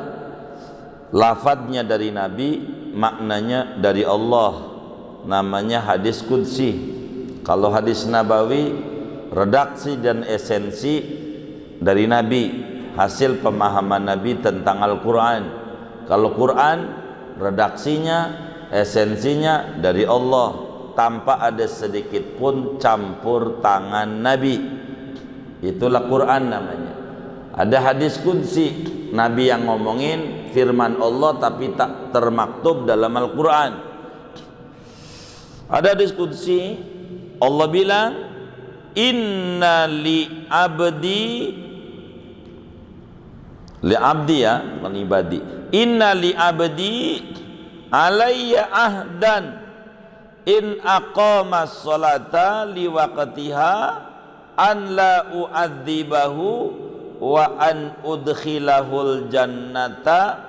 lafadznya dari Nabi, maknanya dari Allah, namanya hadis qudsi. Kalau hadis nabawi, redaksi dan esensi dari Nabi, hasil pemahaman Nabi tentang Al-Quran. Kalau Quran, redaksinya, esensinya dari Allah, tanpa ada sedikit pun campur tangan Nabi. Itulah Quran namanya. Ada hadis qudsi, Nabi yang ngomongin firman Allah tapi tak termaktub dalam Al-Quran. Ada hadis qudsi, Allah bilang, inna li abdi, li abdi ya, bukan ibadi, inna li abdi alayya ahdan in aqama sholata li waqtiha an la u'adzibahu wa an udkhilahul jannata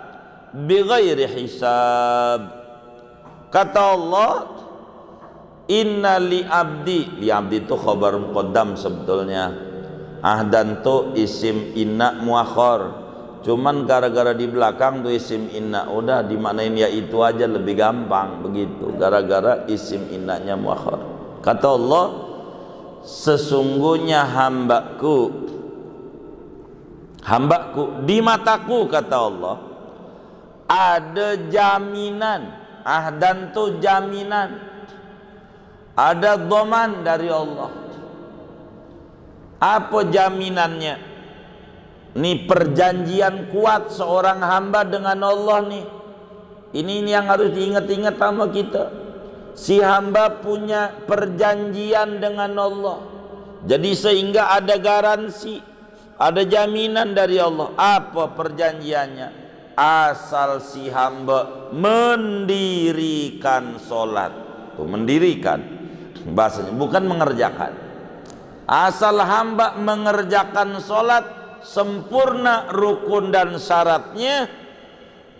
bighairi hisab. Kata Allah, inna li abdi itu khabar muqaddam sebetulnya. Ahdan tu isim inna muakhar, cuman gara-gara di belakang tuh isim inna, udah dimaknain ya itu aja, lebih gampang begitu, gara-gara isim innanya muakhar. Kata Allah, sesungguhnya hambaku di mataku, kata Allah, ada jaminan. Ahdan tuh jaminan, ada dhaman dari Allah. Apa jaminannya? Nih perjanjian kuat seorang hamba dengan Allah nih. Ini yang harus diingat-ingat sama kita. Si hamba punya perjanjian dengan Allah. Jadi sehingga ada garansi, ada jaminan dari Allah. Apa perjanjiannya? Asal si hamba mendirikan solat. Tuh, mendirikan bahasanya, bukan mengerjakan. Asal hamba mengerjakan solat sempurna rukun dan syaratnya,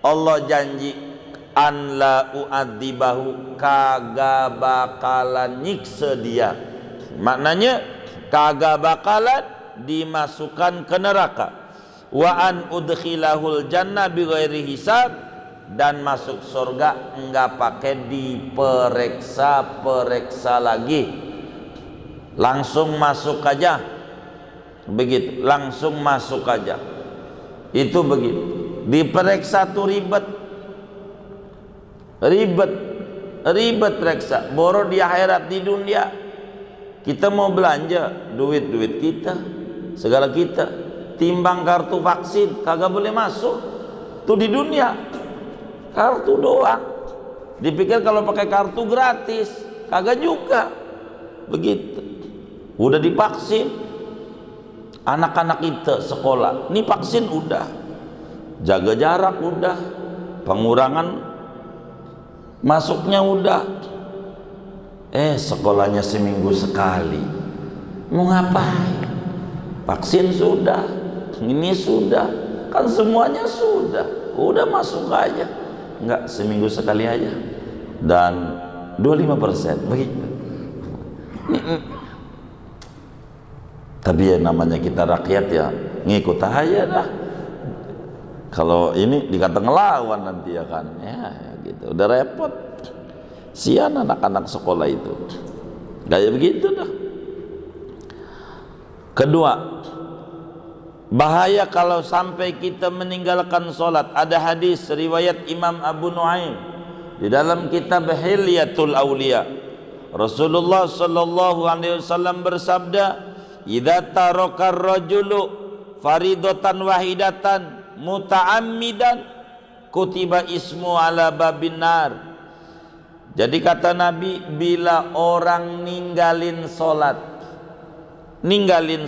Allah janji an la u'adzibahu, kagak bakalan nyiksa dia. Maknanya kagak bakalan dimasukkan ke neraka. Wa an udkhilahul jannah bighairi hisab, dan masuk surga enggak pakai diperiksa lagi, langsung masuk aja. Begitu, langsung masuk aja. Itu begitu. Diperiksa tuh ribet periksa. Boro di akhirat, di dunia kita mau belanja duit kita, segala kita, timbang kartu vaksin kagak boleh masuk. Tuh di dunia kartu doang. Dipikir kalau pakai kartu gratis, kagak juga. Begitu. Udah divaksin, anak-anak kita sekolah, ini vaksin udah, jaga jarak udah, pengurangan masuknya udah. Sekolahnya seminggu sekali. Mau ngapain? Vaksin sudah, ini sudah, kan semuanya sudah, udah masuk aja. Enggak, seminggu sekali aja. Dan 25% begitu. Tapi ya namanya kita rakyat ya, ngikut aja dah. Kalau ini dikata ngelawan nanti ya kan, ya gitu, udah repot. Sian anak-anak sekolah itu, kayak begitu dah. Kedua, bahaya kalau sampai kita meninggalkan sholat. Ada hadis riwayat Imam Abu Nuaim di dalam kitab Hilyatul Aulia. Rasulullah sallallahu alaihi wasallam bersabda, "Idza taraka ar-rajulu faridatan wahidatan muta'ammidan kutiba ismu ala babin nar." Jadi kata Nabi, bila orang ninggalin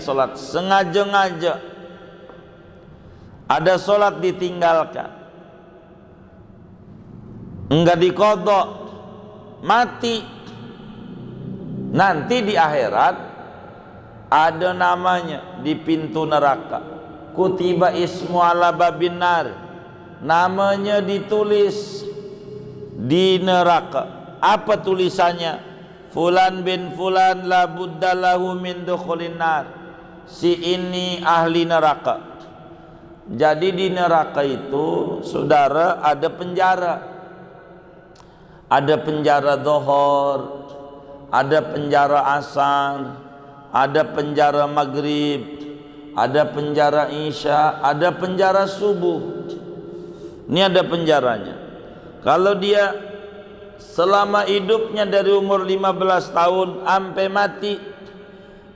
sholat sengaja-ngaja, ada sholat ditinggalkan, enggak diqadha, mati, nanti di akhirat ada namanya di pintu neraka, kutiba ismu ala babin nar, namanya ditulis di neraka. Apa tulisannya? Fulan bin fulan la buddalahu min dukhulin nar. Si ini ahli neraka. Jadi di neraka itu, saudara, ada penjara. Ada penjara zuhur, ada penjara asar, ada penjara maghrib, ada penjara isya, ada penjara subuh. Ini ada penjaranya. Kalau dia selama hidupnya dari umur 15 tahun sampai mati,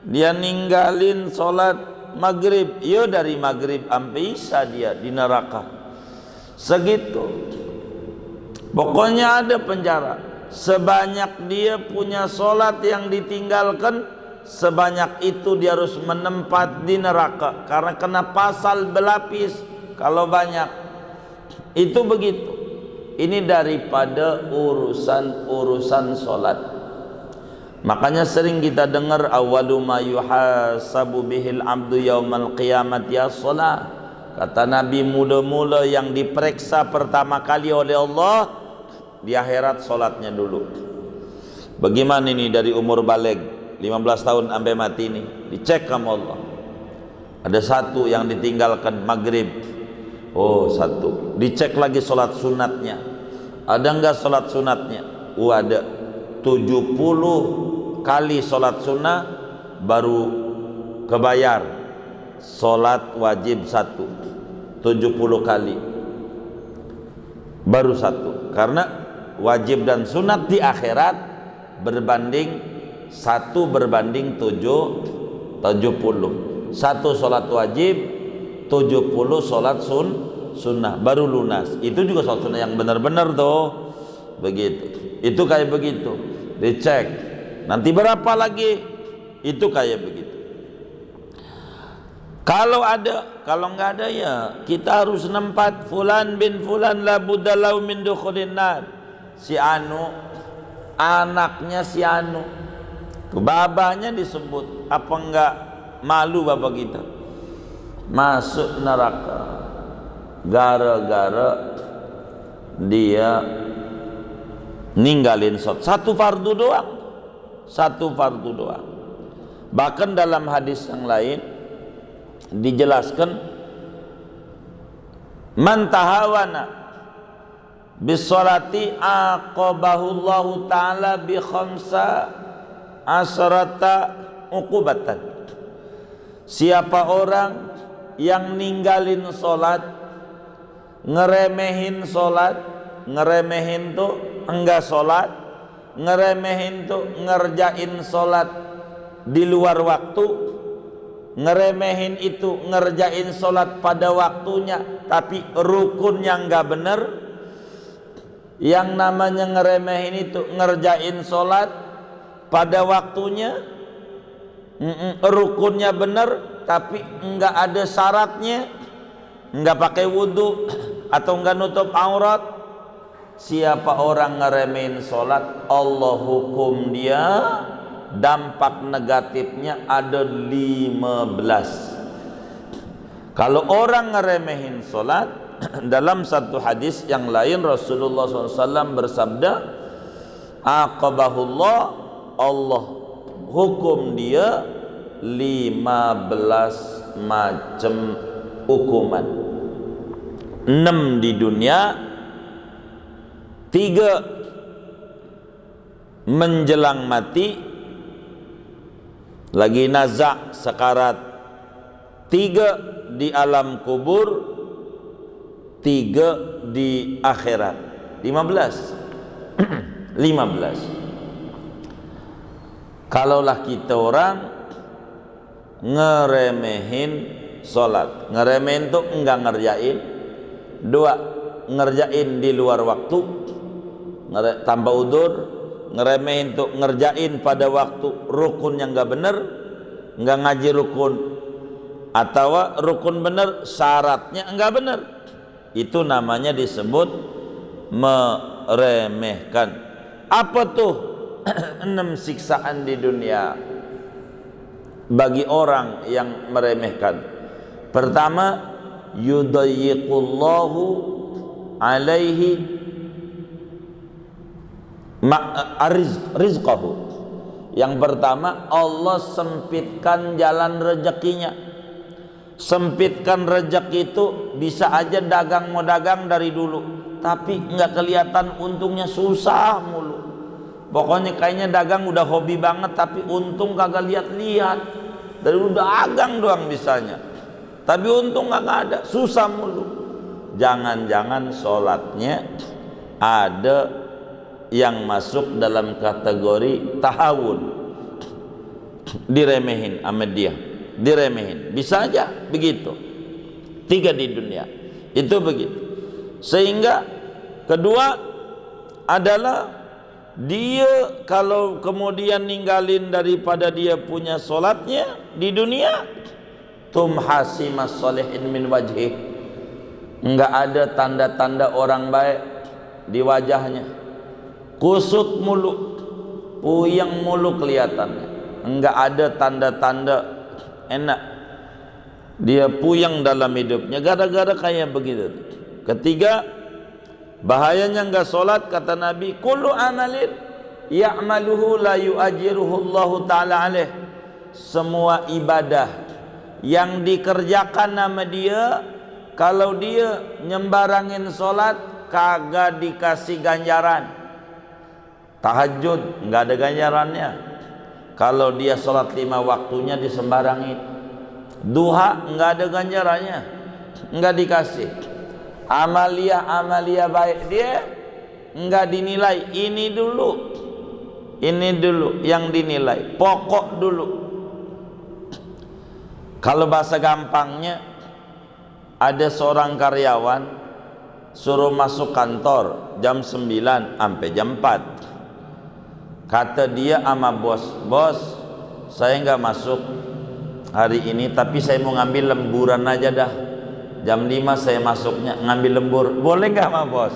dia ninggalin sholat maghrib, ya dari maghrib sampai isya dia di neraka. Segitu. Pokoknya ada penjara. Sebanyak dia punya sholat yang ditinggalkan, sebanyak itu dia harus menempat di neraka, karena kena pasal berlapis kalau banyak. Itu begitu. Ini daripada urusan sholat. Makanya sering kita dengar awwalu ma yuhasabu bihil abdu yaumal qiyamah ya sholat. Kata Nabi, mula-mula yang diperiksa pertama kali oleh Allah di akhirat sholatnya dulu. Bagaimana ini dari umur baligh 15 tahun sampai mati ini, dicek sama Allah. Ada satu yang ditinggalkan maghrib. Oh, satu. Dicek lagi sholat sunatnya. Ada enggak sholat sunatnya? Ada. 70 kali sholat sunnah baru kebayar. Sholat wajib 1. 70 kali. baru satu, karena wajib dan sunat di akhirat berbanding 1/70. Satu sholat wajib, 70 sholat sunnah, baru lunas. Itu juga sholat sunnah yang benar-benar tuh, begitu. Itu kayak begitu, dicek nanti berapa lagi, itu kayak begitu. Kalau ada, kalau nggak ada ya kita harus nempat. Fulan bin fulan la buddalau min dukhulin nar. Si anu, anaknya si anu, babanya disebut, apa enggak malu bapak kita masuk neraka gara-gara dia ninggalin sholat satu fardu doang. Bahkan dalam hadis yang lain dijelaskan, man tahawana bisolati aqabahullahu ta'ala bi khamsa asrata uqubatan. Siapa orang yang ninggalin sholat, ngeremehin sholat, ngeremehin tuh enggak sholat, ngeremehin tuh ngerjain sholat di luar waktu, ngeremehin itu ngerjain sholat pada waktunya tapi rukunnya enggak bener. Yang namanya ngeremehin itu ngerjain sholat pada waktunya, rukunnya bener tapi enggak ada syaratnya, enggak pakai wudhu atau enggak nutup aurat. Siapa orang ngeremehin sholat, Allah hukum dia, dampak negatifnya ada 15. Kalau orang ngeremehin sholat, dalam satu hadis yang lain Rasulullah SAW bersabda, aqabahullah, Allah hukum dia 15 macam hukuman. 6 di dunia, 3 menjelang mati, lagi nazak sekarat, 3 di alam kubur, 3 di akhirat. 15. 15. Kalaulah kita orang ngeremehin sholat, ngeremehin tuh enggak ngerjain, 2 ngerjain di luar waktu tanpa udur, ngeremehin tuh ngerjain pada waktu rukun yang enggak bener, enggak ngaji rukun, atau rukun bener syaratnya enggak bener, itu namanya disebut meremehkan. Apa tuh 6 siksaan di dunia bagi orang yang meremehkan? Pertama, yudayyiqullahu alaihi rizqahu. Yang pertama, Allah sempitkan jalan rezekinya. Sempitkan rezeki itu bisa aja dagang mau dagang dari dulu, tapi nggak kelihatan untungnya, susah mulu. Pokoknya kayaknya dagang udah hobi banget, tapi untung kagak lihat-lihat. Dari udah dagang doang bisanya, tapi untung kagak ada, susah mulu. Jangan-jangan sholatnya ada yang masuk dalam kategori tahawun, diremehin sama dia, diremehin. Bisa aja begitu. 3 di dunia itu begitu. Sehingga kedua adalah dia kalau kemudian ninggalin daripada dia punya sholatnya di dunia, tumhasi mas-solihin min wajhih, enggak ada tanda-tanda orang baik di wajahnya, kusut mulu, puyeng mulu kelihatannya, enggak ada tanda-tanda enak, dia puyeng dalam hidupnya gara-gara kayak begitu. Ketiga, bahayanya enggak sholat, kata Nabi, kullu amalin ya'maluhu la yu'ajiruhu Allah ta'ala alaih. Semua ibadah yang dikerjakan nama dia, kalau dia nyembarangin sholat kagak dikasih ganjaran. Tahajud enggak ada ganjarannya kalau dia sholat 5 waktunya disembarangin. Duha enggak ada ganjarannya, enggak dikasih. Amalia baik dia enggak dinilai. Ini dulu yang dinilai, pokok dulu. Kalau bahasa gampangnya, ada seorang karyawan suruh masuk kantor jam 9 sampai jam 4. Kata dia sama bos, saya enggak masuk hari ini, tapi saya mau ngambil lemburan aja dah. Jam 5 saya masuknya, ngambil lembur. Boleh enggak sama bos?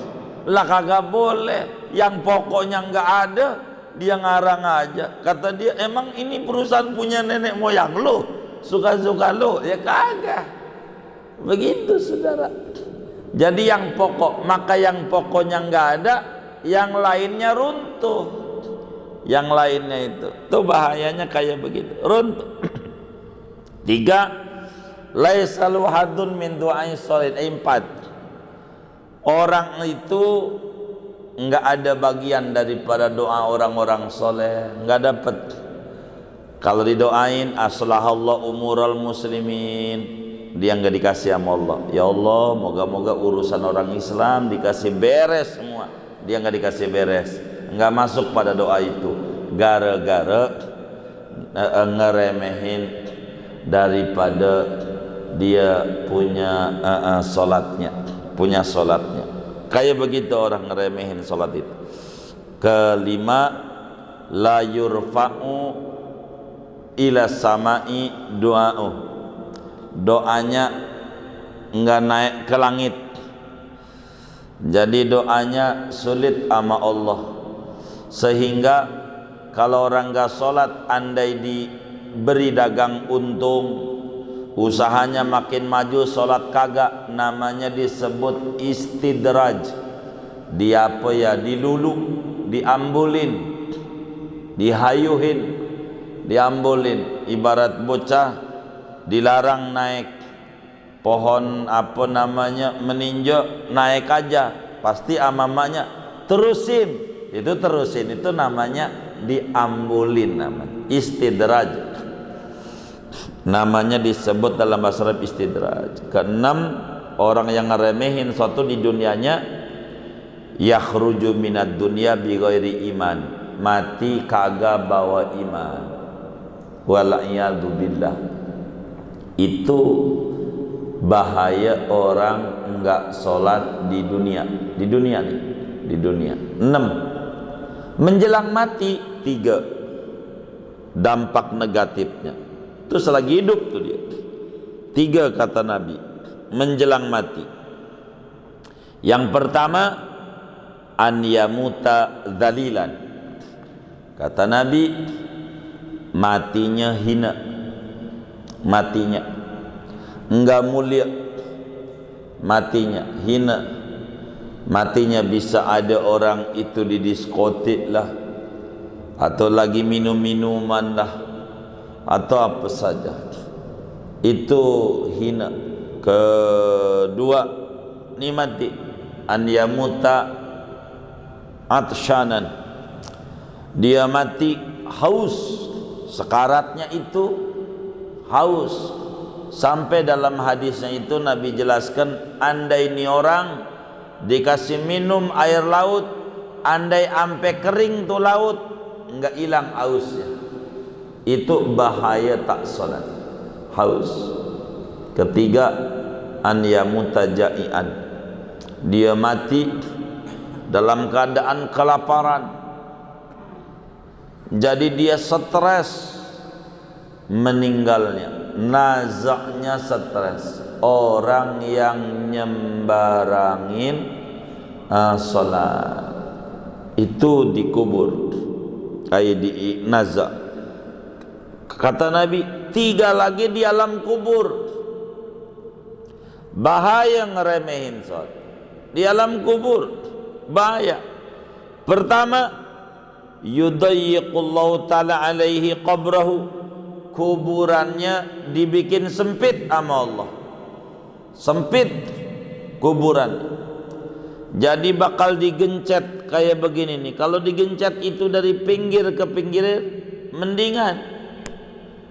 Lah kagak boleh. Yang pokoknya enggak ada, dia ngarang aja. Kata dia, emang ini perusahaan punya nenek moyang lo, suka-suka lo? Ya kagak. Begitu saudara. Jadi yang pokok, maka yang pokoknya enggak ada, yang lainnya runtuh. Yang lainnya itu bahayanya kayak begitu, runtuh. 3, laisa lahu hadun min du'ai sholih. 4, orang itu enggak ada bagian daripada doa orang-orang soleh, enggak dapat. Kalau didoain aslahallahu umural muslimin, dia enggak dikasih sama Allah. Ya Allah, moga-moga urusan orang Islam dikasih beres semua. Dia enggak dikasih beres, enggak masuk pada doa itu, gara-gara ngeremehin daripada dia punya solatnya. Kayak begitu orang ngeremehin solat itu. 5, la yurfa'u ila samai du'a'u, doanya enggak naik ke langit. Jadi doanya sulit sama Allah, sehingga kalau orang enggak solat, andai diberi dagang untung, usahanya makin maju, solat kagak, namanya disebut istidraj. Dia apa ya, dilulu, diambulin, dihayuhin, diambulin. Ibarat bocah dilarang naik pohon apa namanya, meninjau, naik aja, pasti mamanya terusin, itu namanya diambulin, namanya istidraj, namanya disebut dalam bahasa Arab istidraj. 6, orang yang ngeremehin suatu di dunianya, yakhruju minad dunya bi ghairi iman, mati kagak bawa iman, wala'iyadu billah. Itu bahaya orang enggak sholat di dunia nih, di dunia. 6, menjelang mati. 3, dampak negatifnya itu selagi hidup tuh dia. 3 kata Nabi, menjelang mati. Yang pertama, an yamuta dzalilan. Kata Nabi, matinya hina, matinya enggak mulia, matinya hina, matinya bisa ada orang itu di diskotik lah, atau lagi minum-minuman lah, atau apa saja, itu hina. 2, ini mati, an yamuta atshanan, dia mati haus, sekaratnya itu haus. Sampai dalam hadisnya itu Nabi jelaskan, andai ini orang dikasih minum air laut, andai ampe kering tuh laut, enggak hilang hausnya, itu bahaya tak sholat, haus. 3, an yamuta ja'ian, dia mati dalam keadaan kelaparan, jadi dia stres meninggalnya. Nazaknya stres, orang yang nyembarangin sholat itu dikubur, kayak di nazak. Kata Nabi, 3 lagi di alam kubur. Bahaya ngeremehin sholat di alam kubur, bahaya. Pertama, yudayyiqullahu ta'ala alaihi qabrahu, kuburannya dibikin sempit sama Allah, sempit kuburan. Jadi bakal digencet kayak begini nih. Kalau digencet itu dari pinggir ke pinggir mendingan,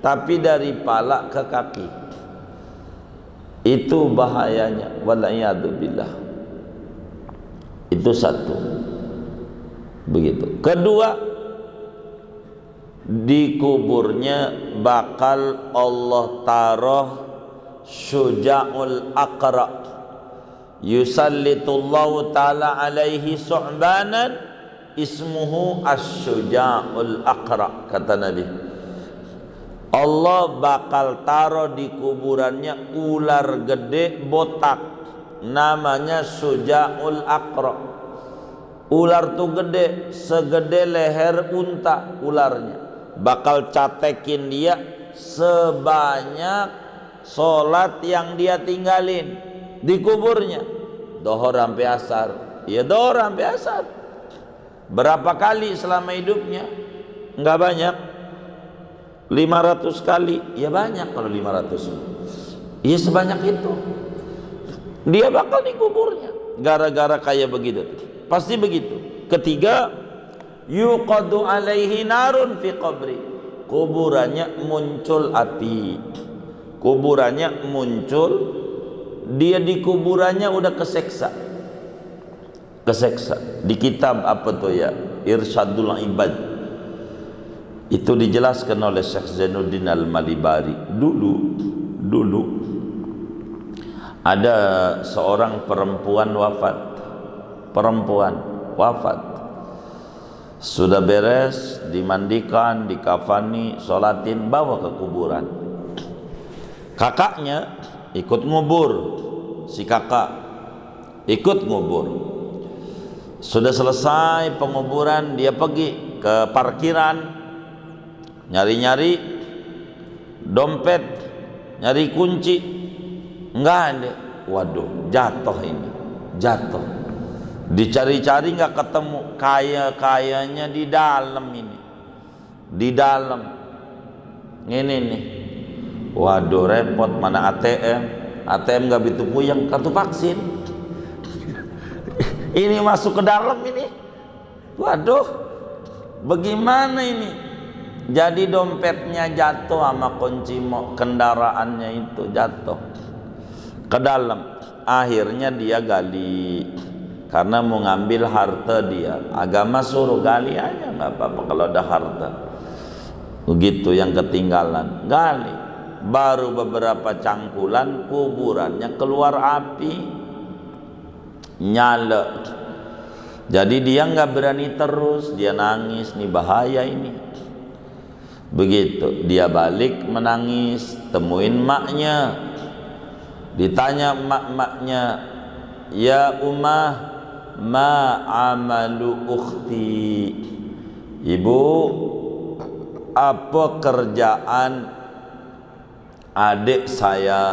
tapi dari pala ke kaki itu bahayanya, wala'iyadu billah. Itu satu. Begitu. Kedua, di kuburnya bakal Allah taruh Syuja'ul Aqra, yusallitullahu ta'ala alaihi su'banan ismuhu Asy-Syuja'ul Aqra, kata Nabi. Allah bakal taruh di kuburannya ular gede botak, namanya Syuja'ul Aqra. Ular tuh gede, segede leher unta ularnya. Bakal catekin dia sebanyak sholat yang dia tinggalin di kuburnya. Dohor sampai asar. Ya dohor sampai asar. Berapa kali selama hidupnya? Enggak banyak. 500 kali. Ya banyak kalau 500. Ya sebanyak itu. Dia bakal di kuburnya gara-gara kayak begitu. Pasti begitu. Ketiga, yuqadu alaihi narun fi qabri. Kuburannya muncul api. Kuburannya muncul, dia di kuburannya udah keseksa. Keseksa. Di kitab apa tuh ya? Irsyadul Ibad. Itu dijelaskan oleh Syekh Zainuddin Al-Malibari. Dulu ada seorang perempuan wafat. Sudah beres, dimandikan, dikafani, sholatin, bawa ke kuburan. Kakaknya ikut ngubur. Si kakak ikut ngubur. Sudah selesai penguburan, dia pergi ke parkiran, nyari-nyari dompet, nyari kunci, enggak ada. Waduh, jatuh ini, jatuh. Dicari-cari nggak ketemu. Kayaknya di dalam ini, di dalam ini nih. Waduh, repot. Mana ATM nggak begitu puyeng, kartu vaksin. Ini masuk ke dalam ini. Waduh, bagaimana ini? Jadi dompetnya jatuh sama kunci kendaraannya itu jatuh ke dalam. Akhirnya dia gali, karena mau ngambil harta dia. Agama suruh gali aja, nggak apa-apa kalau ada harta. Begitu yang ketinggalan, gali. Baru beberapa cangkulan, kuburannya keluar api, nyala. Jadi dia nggak berani terus, dia nangis, nih bahaya ini. Begitu dia balik menangis, temuin maknya, ditanya maknya, ya Ummah, ma amalu ukhti, ibu, apa kerjaan adik saya?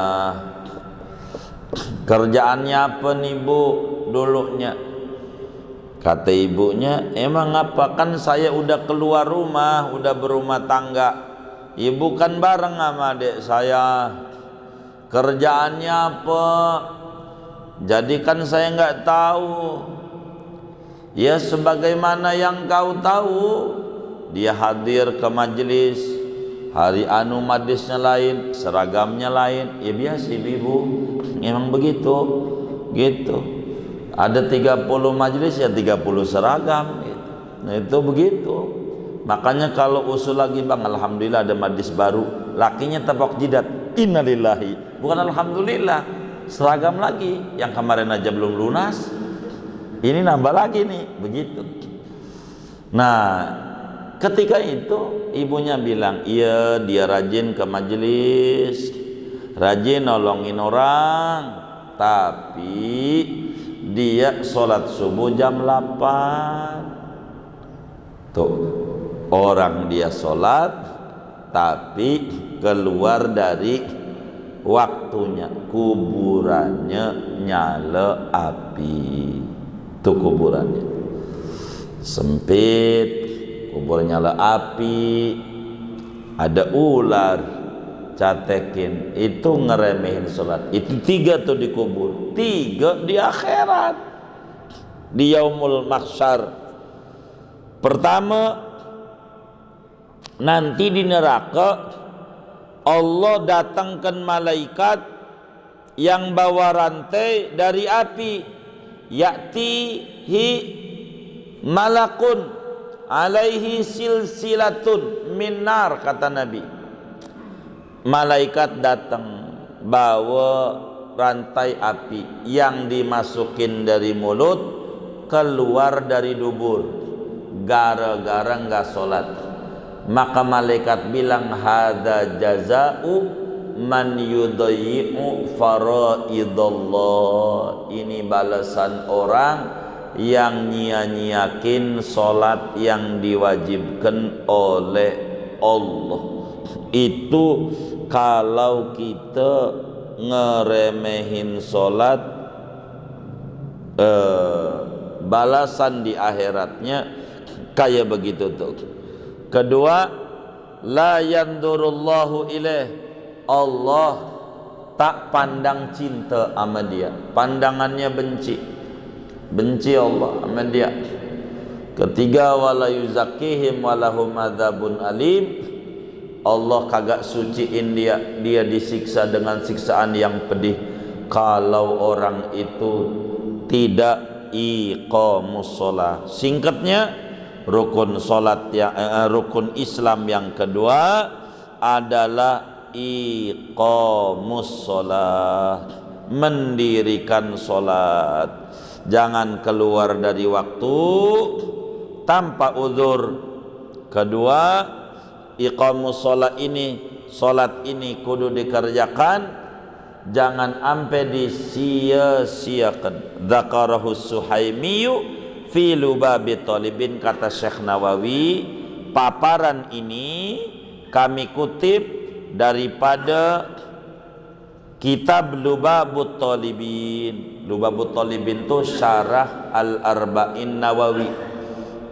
Kerjaannya apa nih bu dulunya? Kata ibunya, emang apa, kan saya udah keluar rumah, udah berumah tangga. Ibu kan bareng sama adik saya. Kerjaannya apa? Jadi kan saya nggak tahu. Ya sebagaimana yang kau tahu, dia hadir ke majelis, hari anu madisnya lain, seragamnya lain. Ya biasa ibu, emang begitu, gitu. Ada 30 majelis ya 30 seragam gitu. Nah itu begitu. Makanya kalau usul lagi bang, alhamdulillah ada majlis baru, lakinya tepok jidat, innalillahi, bukan alhamdulillah, seragam lagi, yang kemarin aja belum lunas, ini nambah lagi nih, begitu. Nah ketika itu ibunya bilang, iya dia rajin ke majelis, rajin nolongin orang, tapi dia sholat subuh jam 8. Tuh, orang dia sholat tapi keluar dari waktunya, kuburannya nyala api. Tuh kuburannya sempit, kubur nyala api, ada ular catekin, itu ngeremehin sholat. Itu 3 tuh di kubur, 3 di akhirat, di yaumul mahsyar. Pertama, nanti di neraka Allah datangkan malaikat yang bawa rantai dari api, ya'tihi malakun alaihi silsilatun minar, kata Nabi. Malaikat datang bawa rantai api yang dimasukin dari mulut keluar dari dubur gara-gara enggak sholat. Maka malaikat bilang, hadza jaza'u man yudayyi'u faraidallah. Ini balasan orang yang nyia-nyiakin sholat yang diwajibkan oleh Allah. Itu kalau kita ngeremehin sholat, balasan di akhiratnya kayak begitu tuh. Kedua, la yandurullahu ilaih, Allah tak pandang cinta sama dia, pandangannya benci Allah sama dia. Ketiga, wala yuzakihim walahum adzabun alim, Allah kagak suciin dia disiksa dengan siksaan yang pedih kalau orang itu tidak iqamus shalah. Singkatnya, rukun salat rukun Islam yang kedua adalah iqamus shalah, mendirikan salat. Jangan keluar dari waktu tanpa uzur. Kedua, iqamus shalah ini, salat ini kudu dikerjakan, jangan ampe disia-siakan. Dzakarahu Suhaimiyu fi Lubabi Talibin, kata Syekh Nawawi. Paparan ini kami kutip daripada kitab Lubabut Talibin. Lubabut Talibin itu syarah Al-Arba'in Nawawi,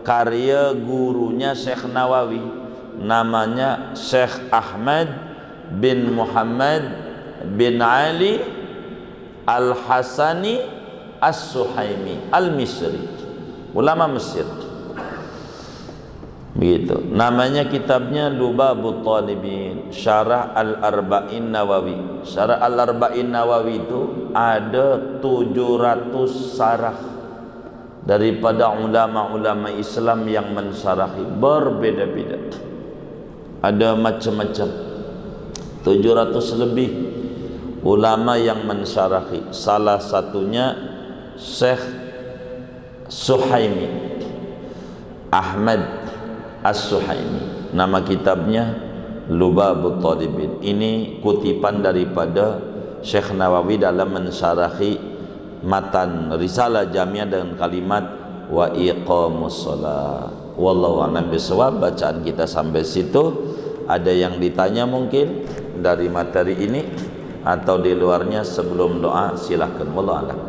karya gurunya Syekh Nawawi, namanya Syekh Ahmad bin Muhammad bin Ali Al-Hasani As-Suhaimi Al-Misri, ulama Mesir. Begitu namanya kitabnya, Lubabut Talibin, syarah Al-Arba'in Nawawi. Syarah Al-Arba'in Nawawi itu ada 700 syarah daripada ulama-ulama Islam yang mensyarahi, berbeda-beda, ada macam-macam, 700 lebih ulama yang mensyarahi. Salah satunya Syekh Suhaimi, Ahmad As-Suhaimi, nama kitabnya Lubabut Talibin. Ini kutipan daripada Syekh Nawawi dalam mensyarahi matan Risalah Jamiah dengan kalimat wa iqamus shalah. Wallahu a'lam bishawab. Bacaan kita sampai situ. Ada yang ditanya mungkin dari materi ini atau di luarnya? Sebelum doa silahkan. Wallahu a'lam.